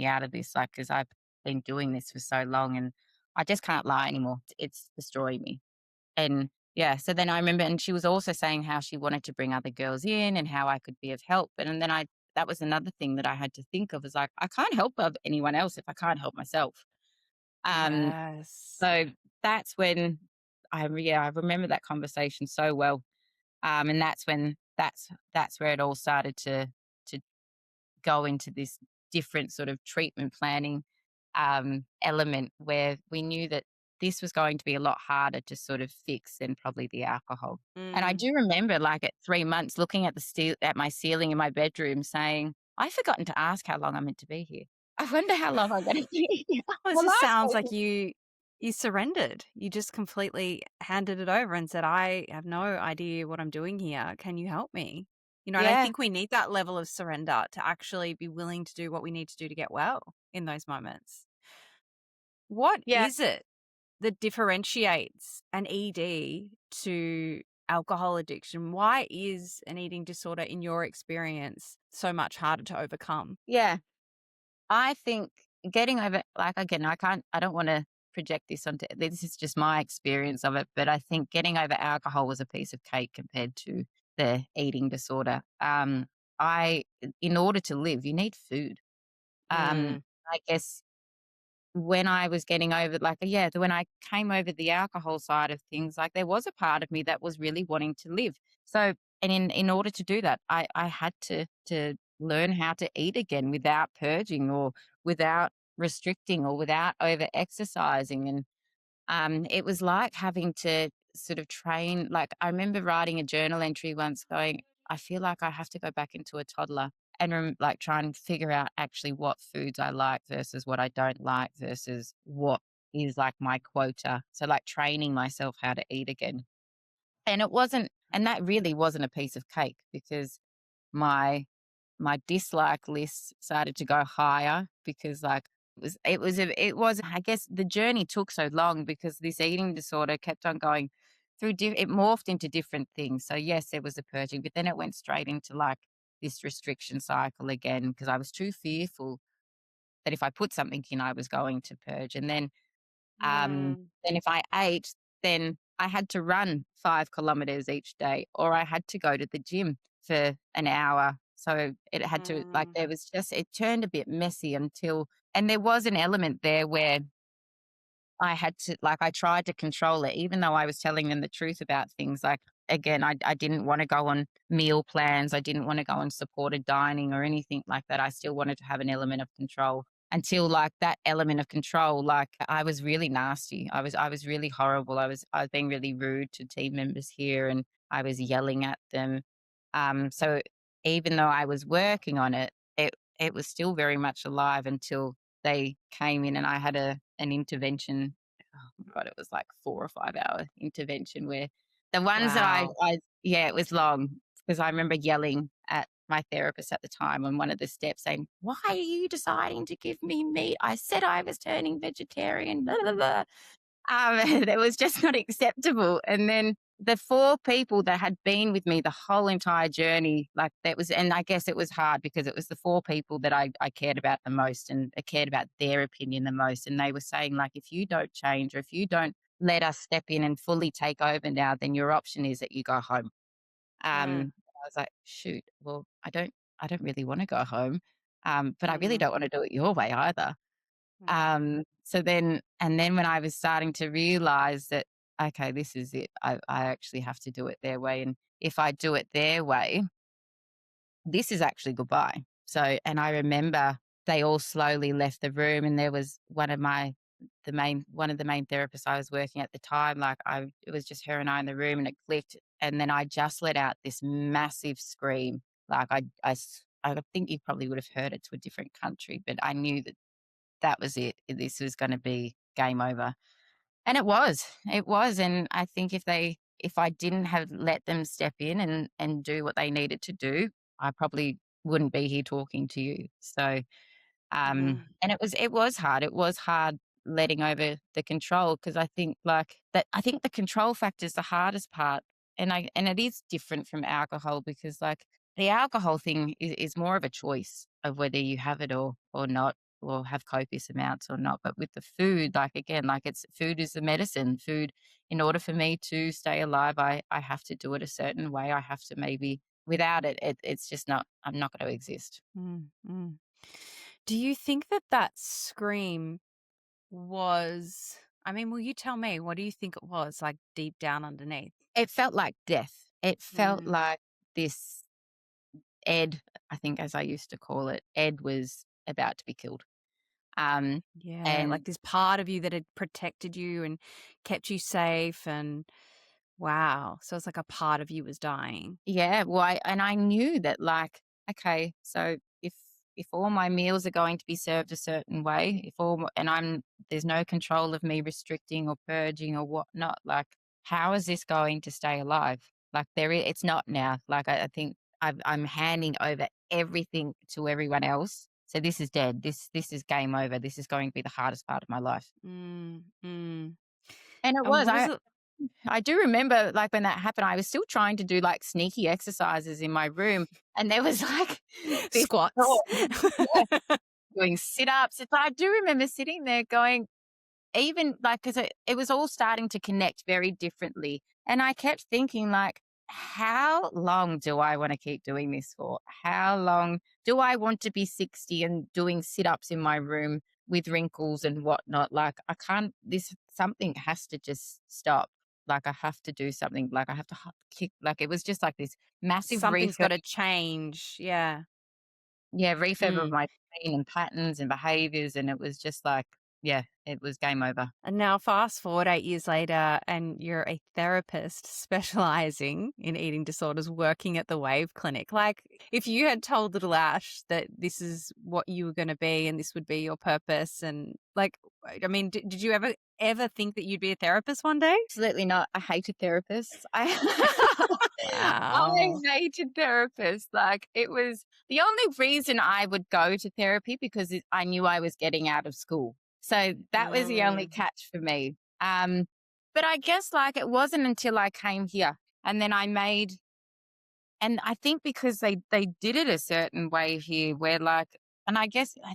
out of this. Like, because I've been doing this for so long and I just can't lie anymore. It's destroying me. And yeah, so then I remember, and she was also saying how she wanted to bring other girls in and how I could be of help. And then that was another thing that I had to think of is like, I can't help anyone else if I can't help myself. Um, Yes. so that's when I remember that conversation so well. And that's when that's where it all started to go into this different sort of treatment planning element where we knew that this was going to be a lot harder to sort of fix than probably the alcohol. And I Mm. do remember like at 3 months looking at at my ceiling in my bedroom saying, I've forgotten to ask how long I'm meant to be here. I wonder how long I'm going to be. Well, it Well, just last sounds like week, you surrendered. You just completely handed it over and said, "I have no idea what I'm doing here. Can you help me?" And I yeah, think we need that level of surrender to actually be willing to do what we need to do to get well in those moments. What yeah, is it that differentiates an ED to alcohol addiction? Why is an eating disorder, in your experience, so much harder to overcome? yeah. I think getting over, like, again, I don't want to project this onto, this is just my experience of it, but I think getting over alcohol was a piece of cake compared to the eating disorder. In order to live, you need food. Mm, I guess when I was getting over, like, yeah, when I came over the alcohol side of things, like, there was a part of me that was really wanting to live. So, and in order to do that, I had to learn how to eat again without purging or without restricting or without over exercising. And it was like having to sort of train. Like, I remember writing a journal entry once going, I feel like I have to go back into a toddler and like try and figure out actually what foods I like versus what I don't like versus what is like my quota. So, like, training myself how to eat again. And it wasn't, and that really wasn't a piece of cake because my my dislike list started to go higher because, like, I guess the journey took so long because this eating disorder kept on going through it morphed into different things. So yes, there was a purging, but then it went straight into like this restriction cycle again because I was too fearful that if I put something in I was going to purge. And mm, then if I ate, then I had to run 5 kilometers each day, or I had to go to the gym for an hour. So it had to, like, mm, there was just, it turned a bit messy until, and there was an element there where I had to, like, I tried to control it, even though I was telling them the truth about things. Like, again, I didn't want to go on meal plans. I didn't want to go on supported dining or anything like that. I still wanted to have an element of control until, like, that element of control, like, I was really nasty. I was really horrible. I was being really rude to team members here and I was yelling at them. So even though I was working on it, it was still very much alive until they came in and I had an intervention. Oh my god, it was like 4 or 5 hour intervention where the ones that wow. I yeah, it was long because I remember yelling at my therapist at the time on one of the steps saying, "Why are you deciding to give me meat? I said I was turning vegetarian." Blah, blah, blah. That was just not acceptable. And then the 4 people that had been with me the whole entire journey, like, that was, and I guess it was hard because it was the 4 people that I cared about the most and I cared about their opinion the most. And they were saying, like, if you don't change or if you don't let us step in and fully take over now, then your option is that you go home. Mm, I was like, shoot, well, I don't really want to go home. But I really mm, don't want to do it your way either. mm, So then, and then when I was starting to realize that, okay, this is it. I actually have to do it their way. And if I do it their way, this is actually goodbye. So, and I remember they all slowly left the room and there was one of the main therapists I was working at the time, like, it was just her and I in the room and it clicked. And then I just let out this massive scream. Like, I think you probably would have heard it to a different country, but I knew that that was it. This was gonna be game over. And it was, and I think if I didn't have let them step in and do what they needed to do, I probably wouldn't be here talking to you. So, mm, and it was hard. It was hard letting over the control because I think the control factor is the hardest part. And it is different from alcohol because, like, the alcohol thing is more of a choice of whether you have it or not, or have copious amounts or not. But with the food, like, again, like, it's food is the medicine. Food, in order for me to stay alive, I have to do it a certain way. I have to, maybe without it's just not, I'm not going to exist. mm, mm. Do you think that that scream was, I mean, will you tell me, what do you think it was, like, deep down underneath? It felt like death. It felt Mm, like this Ed, I think, as I used to call it, Ed was about to be killed. Um, yeah, like and this part of you that had protected you and kept you safe, and wow, so it's like a part of you was dying. yeah, well, I knew that, like, okay, so if if all my meals are going to be served a certain way, if all and I'm there's no control of me restricting or purging or whatnot, like how is this going to stay alive? Like it's not now. Like I think I'm handing over everything to everyone else. So this is dead. This is game over. This is going to be the hardest part of my life. Mm, mm. And it And was. what is it? I do remember, like, when that happened, I was still trying to do, like, sneaky exercises in my room, and there was, like, this Squats. thought, yeah, doing sit-ups. But I do remember sitting there going, even like, 'cause it was all starting to connect very differently, and I kept thinking, like, "How long do I wanna keep doing this for? How long do I want to be 60 and doing sit-ups in my room with wrinkles and whatnot? Like, I can't something has to just stop. Like, I have to do something, like, I have to kick." Like, it was just like this massive Something's refurb, got to change. Yeah. yeah, refurb of Mm. my brain and patterns and behaviors, and it was just like, yeah, it was game over. And now, fast forward 8 years later, and you're a therapist specializing in eating disorders, working at the Wave Clinic. Like, if you had told little Ash that this is what you were going to be and this would be your purpose, and like, I mean, did you ever think that you'd be a therapist one day? Absolutely not. I hated therapists. I I Wow. hated therapists. Like, it was the only reason I would go to therapy because I knew I was getting out of school. So that was the only Mm, catch for me. But I guess, like, it wasn't until I came here and then I made and I think because they did it a certain way here where, like, and I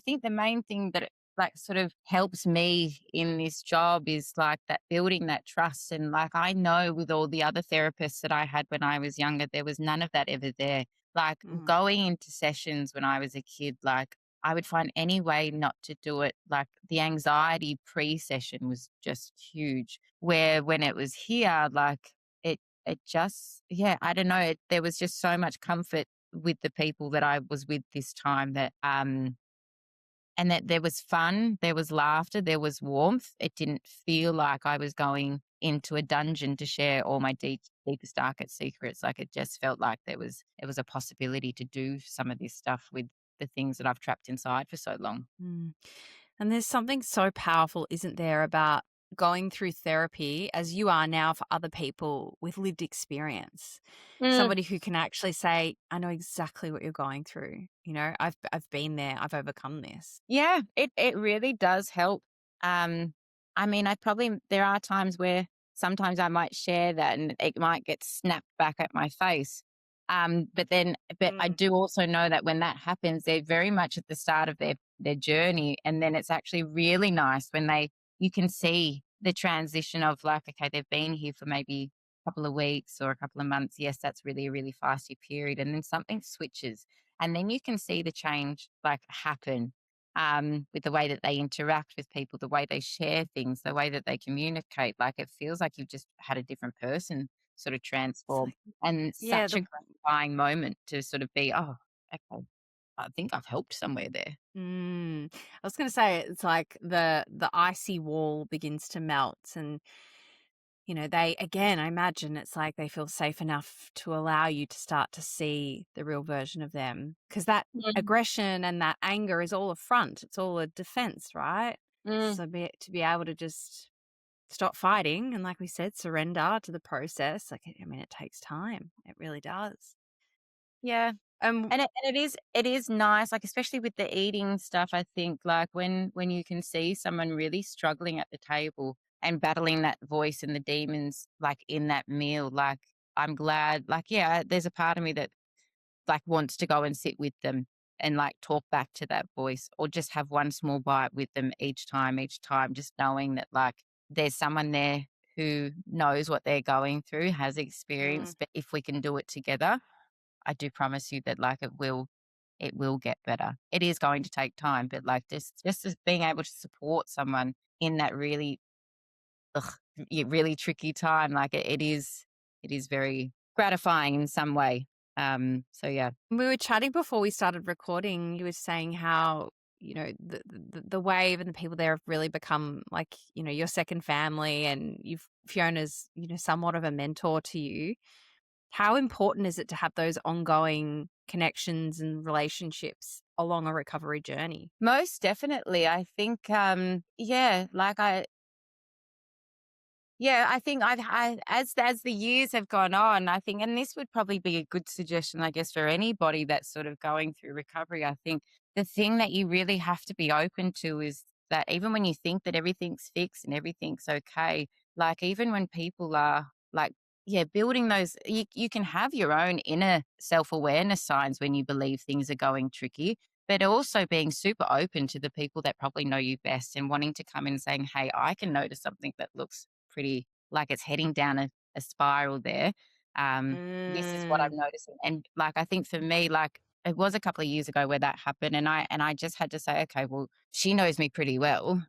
think the main thing that it, like, sort of helps me in this job is like that building that trust. And like, I know with all the other therapists that I had when I was younger, there was none of that ever there. Like, mm, going into sessions when I was a kid, like, I would find any way not to do it. Like, the anxiety pre-session was just huge. Where when it was here, like, it just, yeah, I don't know, there was just so much comfort with the people that I was with this time, that and that there was fun, there was laughter, there was warmth. It didn't feel like I was going into a dungeon to share all my deepest, darkest secrets. Like, it just felt like it was a possibility to do some of this stuff with the things that I've trapped inside for so long. mm. And there's something so powerful, isn't there, about going through therapy as you are now for other people with lived experience. Mm. Somebody who can actually say, I know exactly what you're going through. You know, I've been there, I've overcome this. Yeah, it really does help. Um, I mean, there are times where sometimes I might share that and it might get snapped back at my face. But I Mm, do also know that when that happens, they're very much at the start of their journey, and then it's actually really nice when you can see the transition of, like, okay, they've been here for maybe a couple of weeks or a couple of months. Yes, that's really a really fasty period, and then something switches, and then you can see the change, like, happen, with the way that they interact with people, the way they share things, the way that they communicate. Like, it feels like you've just had a different person sort of it's transform. like, And it's yeah, such a gratifying moment to sort of be, oh, okay, I think I've helped somewhere there. I was going to say, it's like the icy wall begins to melt, and they, again, I imagine it's like they feel safe enough to allow you to start to see the real version of them, because that Mm, aggression and that anger is all a front. It's all a defense, right? mm, So to be able to just stop fighting and, like we said, surrender to the process. Like, I mean, it takes time. It really does. yeah. Um, And it is nice, like, especially with the eating stuff. I think, like, when you can see someone really struggling at the table and battling that voice and the demons, like, in that meal, like, I'm glad, like, yeah, there's a part of me that, like, wants to go and sit with them and, like, talk back to that voice, or just have one small bite with them each time, just knowing that, like, there's someone there who knows what they're going through, has mm, experience. But if we can do it together, I do promise you that, like, it will get better. It is going to take time, but, like, just as being able to support someone in that really, ugh, really tricky time, like, it is very gratifying in some way. So yeah. we were chatting before we started recording. You were saying how, the wave and the people there have really become, like, your second family, and Fiona's, somewhat of a mentor to you. How important is it to have those ongoing connections and relationships along a recovery journey. Most definitely. I think, yeah, I think as the years have gone on, I think, and this would probably be a good suggestion, I guess, for anybody that's sort of going through recovery. I think the thing that you really have to be open to is that even when you think that everything's fixed and everything's okay, like even when people are like, yeah, building those, you can have your own inner self awareness signs when you believe things are going tricky, but also being super open to the people that probably know you best and wanting to come in and saying, hey, I can notice something that looks pretty like it's heading down a spiral there. This is what I'm Mm, noticing. And like I think for me, like it was a couple of years ago where that happened. And I just had to say, okay, well, she knows me pretty well.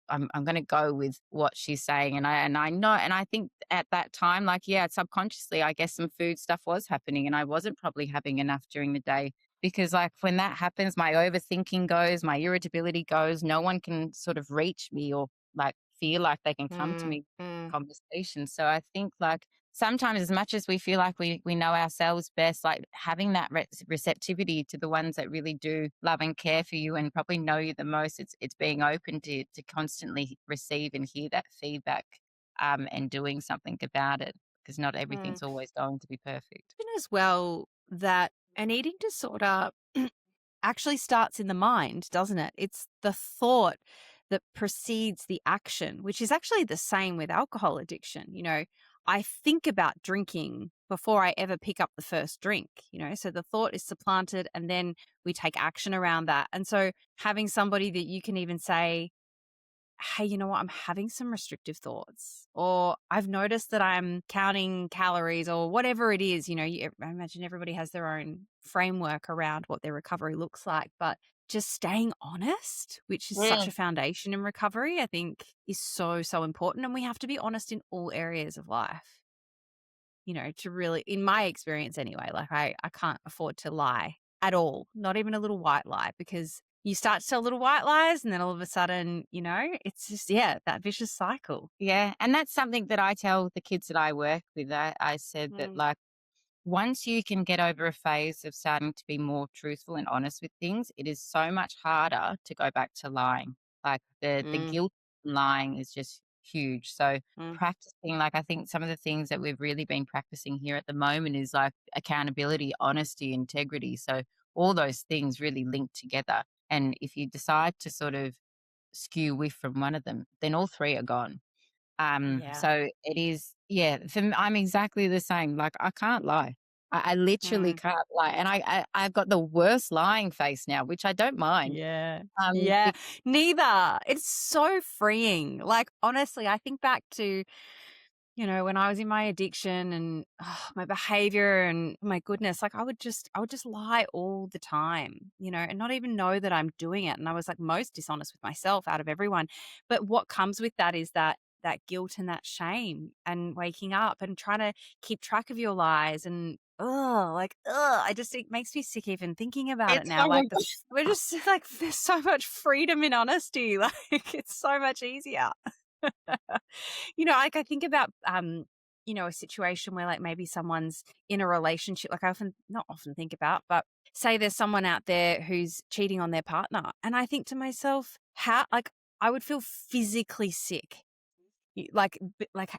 I'm gonna go with what she's saying. And I know, and I think at that time, like, yeah, subconsciously, I guess some food stuff was happening and I wasn't probably having enough during the day. Because like when that happens, my overthinking goes, my irritability goes, no one can sort of reach me or like feel like they can come to mm, me mm. conversation. So I think like sometimes as much as we feel like we know ourselves best, like having that receptivity to the ones that really do love and care for you and probably know you the most, it's being open to constantly receive and hear that feedback, and doing something about it because not Mm. everything's always going to be perfect. And as well, that an eating disorder actually starts in the mind, doesn't it? It's the thought that precedes the action, which is actually the same with alcohol addiction. I think about drinking before I ever pick up the first drink, so the thought is supplanted and then we take action around that. And so having somebody that you can even say, hey, you know what? I'm having some restrictive thoughts, or I've noticed that I'm counting calories, or whatever it is. I imagine everybody has their own framework around what their recovery looks like, but just staying honest, which is such a Mm. foundation in recovery, I think is so, so important. And we have to be honest in all areas of life, to really, in my experience anyway, like I can't afford to lie at all, not even a little white lie, because you start to tell little white lies and then all of a sudden, it's just, yeah, that vicious cycle. Yeah. And that's something that I tell the kids that I work with. I said that Mm. like once you can get over a phase of starting to be more truthful and honest with things, it is so much harder to go back to lying. Like the Mm, guilt in lying is just huge. So mm, practicing, like I think some of the things that we've really been practicing here at the moment is like accountability, honesty, integrity. So all those things really link together. And if you decide to sort of skew with from one of them, then all three are gone. yeah. So it is, yeah, I'm exactly the same. Like I can't lie. I literally Mm. can't lie. And I've got the worst lying face now, which I don't mind. Yeah. Um, Yeah. be- Neither. It's so freeing. Like, honestly, I think back to, when I was in my addiction and my behavior, and my goodness, like I would just lie all the time, and not even know that I'm doing it. And I was like most dishonest with myself out of everyone. But what comes with that is that guilt and that shame, and waking up and trying to keep track of your lies. And it makes me sick even thinking about it it's now. so Like much. we're just like, there's so much freedom in honesty. Like it's so much easier. Like I think about a situation where like maybe someone's in a relationship, like I often not often think about, but say there's someone out there who's cheating on their partner. And I think to myself, how like I would feel physically sick. Like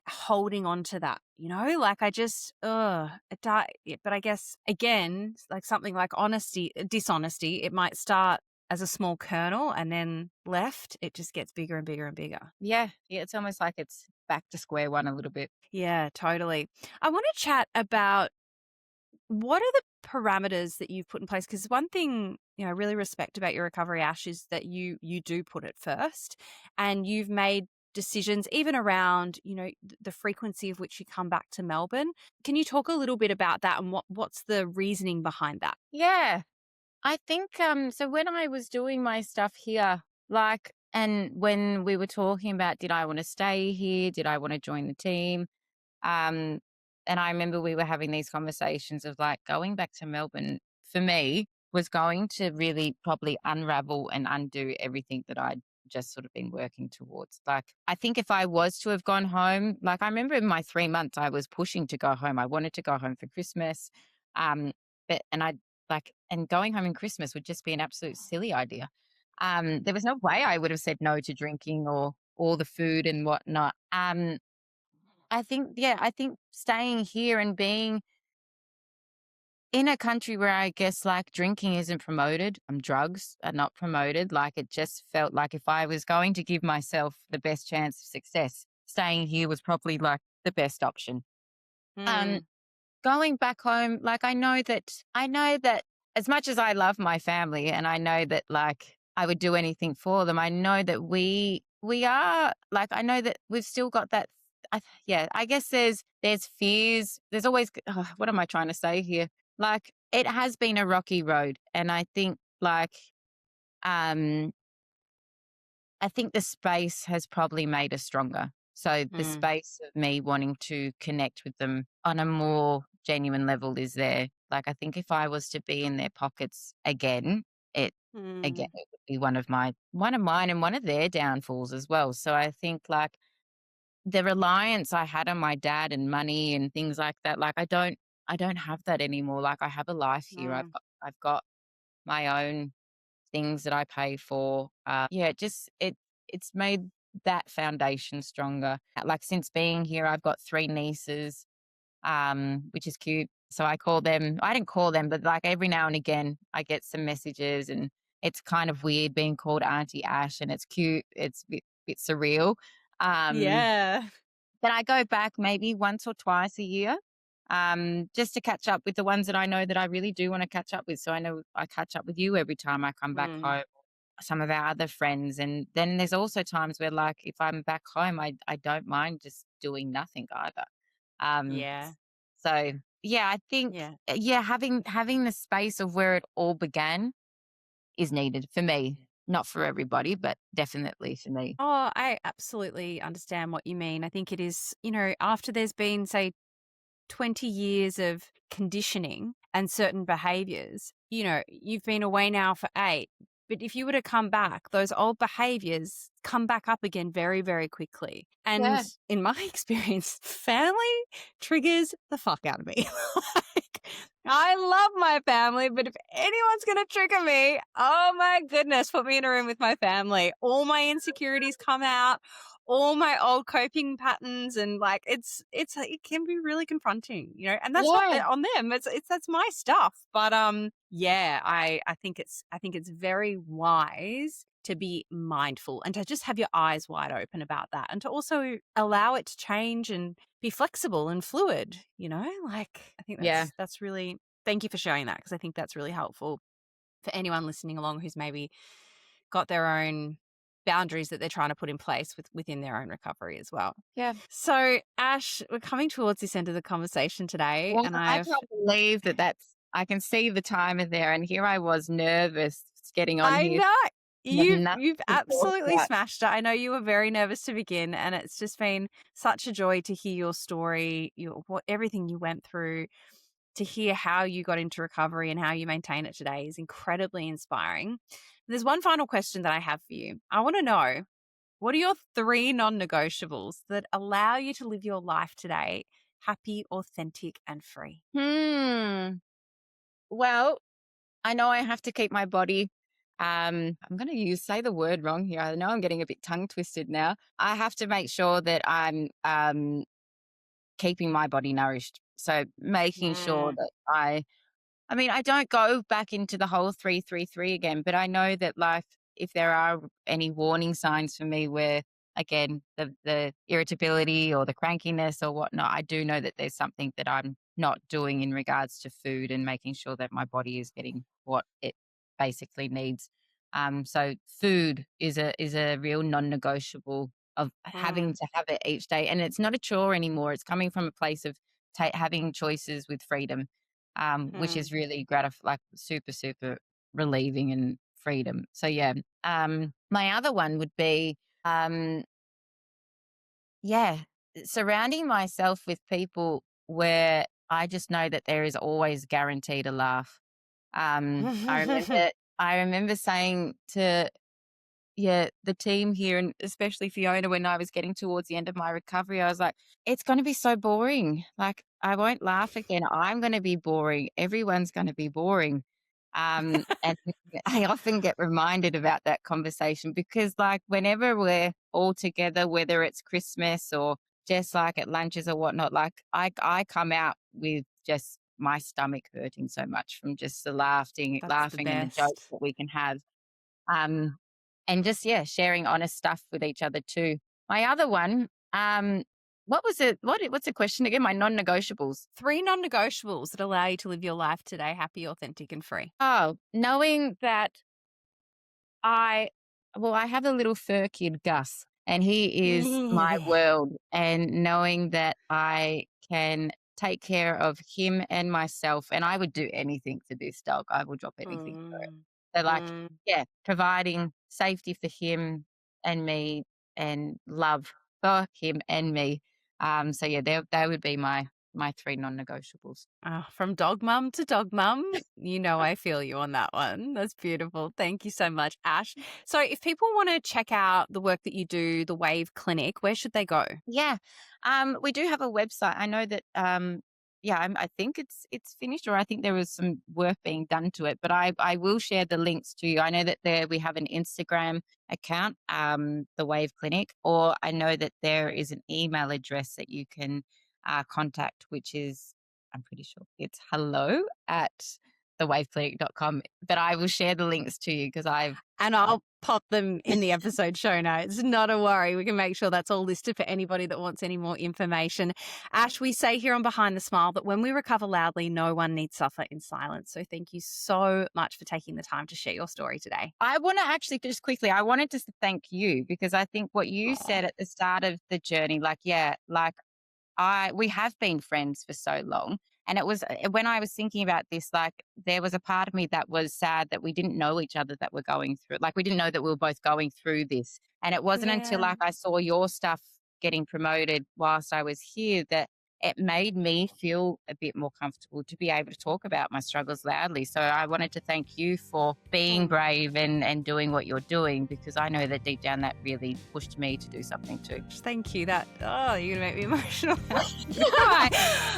holding on to that, like I just but I guess again, like something like dishonesty, it might start as a small kernel and then left, it just gets bigger and bigger and bigger. Yeah. Yeah. It's almost like it's back to square one a little bit. Yeah, totally. I want to chat about what are the parameters that you've put in place? Because one thing I really respect about your recovery, Ash, is that you do put it first, and you've made decisions even around the frequency of which you come back to Melbourne. Can you talk a little bit about that and what's the reasoning behind that? Yeah. I think so when I was doing my stuff here, like and when we were talking about did I want to stay here? Did I want to join the team? Um, and I remember we were having these conversations of like going back to Melbourne for me was going to really probably unravel and undo everything that I'd just sort of been working towards. Like, I think if I was to have gone home, like I remember in my 3 months, I was pushing to go home. I wanted to go home for Christmas. Um, and I and going home in Christmas would just be an absolute silly idea. There was no way I would have said no to drinking or all the food and whatnot. I think staying here and being in a country where I guess like drinking isn't promoted, drugs are not promoted. Like it just felt like if I was going to give myself the best chance of success, staying here was probably like the best option. Um, Mm, Going back home, like I know that as much as I love my family and I know that like I would do anything for them, I know that we are like I know that we've still got that yeah, I guess there's fears. There's always what am I trying to say here? Like it has been a rocky road and um I think the space has probably made us stronger. So the mm, space of me wanting to connect with them on a more genuine level is there. Like I think if I was to be in their pockets again, it mm, it would be one of mine and one of their downfalls as well. So I think like the reliance I had on my dad and money and things like that, like I don't have that anymore. Like I have a life here. mm, I've got my own things that I pay for. Yeah, it's made that foundation stronger. Like since being here, I've got 3 nieces, which is cute. So I didn't call them, but like every now and again I get some messages and it's kind of weird being called Auntie Ash and it's cute. It's bit surreal. Um, yeah. but I go back maybe once or twice a year, just to catch up with the ones that I know that I really do want to catch up with. So I know I catch up with you every time I come back Mm, home, some of our other friends. And then there's also times where, like, if I'm back home, I don't mind just doing nothing either. Um, yeah. so yeah, I think, Yeah. yeah, having the space of where it all began is needed for me, not for everybody, but definitely for me. Oh, I absolutely understand what you mean. I think it is, after there's been, say, 20 years of conditioning and certain behaviors, you've been away now for 8. But if you were to come back, those old behaviors come back up again very, very quickly. And Yeah, in my experience, family triggers the fuck out of me. Like, I love my family, but if anyone's going to trigger me, oh my goodness, put me in a room with my family. All my insecurities come out, all my old coping patterns, and like it can be really confronting, and that's not yeah, on them. It's that's my stuff. But yeah, I think it's very wise to be mindful and to just have your eyes wide open about that, and to also allow it to change and be flexible and fluid, like I think yeah, that's really, thank you for sharing that, because I think that's really helpful for anyone listening along who's maybe got their own boundaries that they're trying to put in place within their own recovery as well. yeah. So, Ash, we're coming towards this end of the conversation today, Well, and I I've can't believe I can see the timer there, and here I was nervous getting on I here. know Had you've nothing you've to talk absolutely about. smashed it. I know you were very nervous to begin, and it's just been such a joy to hear your story, everything you went through, to hear how you got into recovery and how you maintain it today is incredibly inspiring. There's one final question that I have for you. I want to know, what are your 3 non-negotiables that allow you to live your life today happy, authentic, and free? Hmm. Well, I know I have to keep my body. I'm going to say the word wrong here. I know I'm getting a bit tongue twisted now. I have to make sure that I'm keeping my body nourished. So making sure Mm, that I mean, I don't go back into the whole 3-3-3 again, but I know that like if there are any warning signs for me where again the irritability or the crankiness or whatnot, I do know that there's something that I'm not doing in regards to food and making sure that my body is getting what it basically needs. So food is a real non-negotiable of having mm, to have it each day, and it's not a chore anymore. It's coming from a place of having choices with freedom, which mm. is really like super, super relieving and freedom. So yeah. My other one would be, um, yeah, surrounding myself with people where I just know that there is always guaranteed a laugh. I remember saying to yeah, the team here, and especially Fiona, when I was getting towards the end of my recovery, I was like, it's going to be so boring. Like, I won't laugh again. I'm going to be boring. Everyone's going to be boring. And I often get reminded about that conversation because, like, whenever we're all together, whether it's Christmas or just like at lunches or whatnot, like I come out with just my stomach hurting so much from just the That's the laughing and the jokes best. that we can have. Um, and just, yeah, sharing honest stuff with each other too. My other one, what was it? What's the question again? My non-negotiables. 3 non-negotiables that allow you to live your life today happy, authentic, and free. Oh, knowing that I have a little fur kid, Gus, and he is my Yeah. world. And knowing that I can take care of him and myself, and I would do anything for this dog. I will drop anything for it. Mm, So, like, mm. yeah, providing safety for him and me, and love for him and me. So yeah, they would be my 3 non-negotiables. Oh, from dog mum to dog mum, you know I feel you on that one. That's beautiful. Thank you so much, Ash. So if people want to check out the work that you do, the Wave Clinic, where should they go? Yeah, we do have a website. I know that, yeah, I think it's finished, or I think there was some work being done to it. But I will share the links to you. I know that there we have an Instagram account, the Wave Clinic, or I know that there is an email address that you can contact, which is, I'm pretty sure it's hello at thewaveclinic.com. But I will share the links to you because And I'll pop them in the episode show notes. Not a worry. We can make sure that's all listed for anybody that wants any more information. Ash, we say here on Behind the Smile that when we recover loudly, no one needs suffer in silence. So thank you so much for taking the time to share your story today. I want to actually just quickly, I wanted to thank you because I think what you Oh, said at the start of the journey, like, yeah, like we have been friends for so long. And it was when I was thinking about this, like, there was a part of me that was sad that we didn't know each other, that we're going through, like, we didn't know that we were both going through this. And it wasn't until, yeah. like, I saw your stuff getting promoted whilst I was here that it made me feel a bit more comfortable to be able to talk about my struggles loudly. So I wanted to thank you for being Oh, brave and doing what you're doing, because I know that deep down that really pushed me to do something too. thank you. You're going to make me emotional. Cry.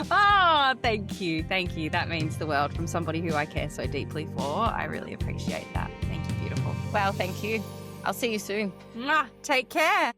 Oh, thank you. Thank you. That means the world from somebody who I care so deeply for. I really appreciate that. Thank you, beautiful. Well, thank you. I'll see you soon. Mwah. Take care.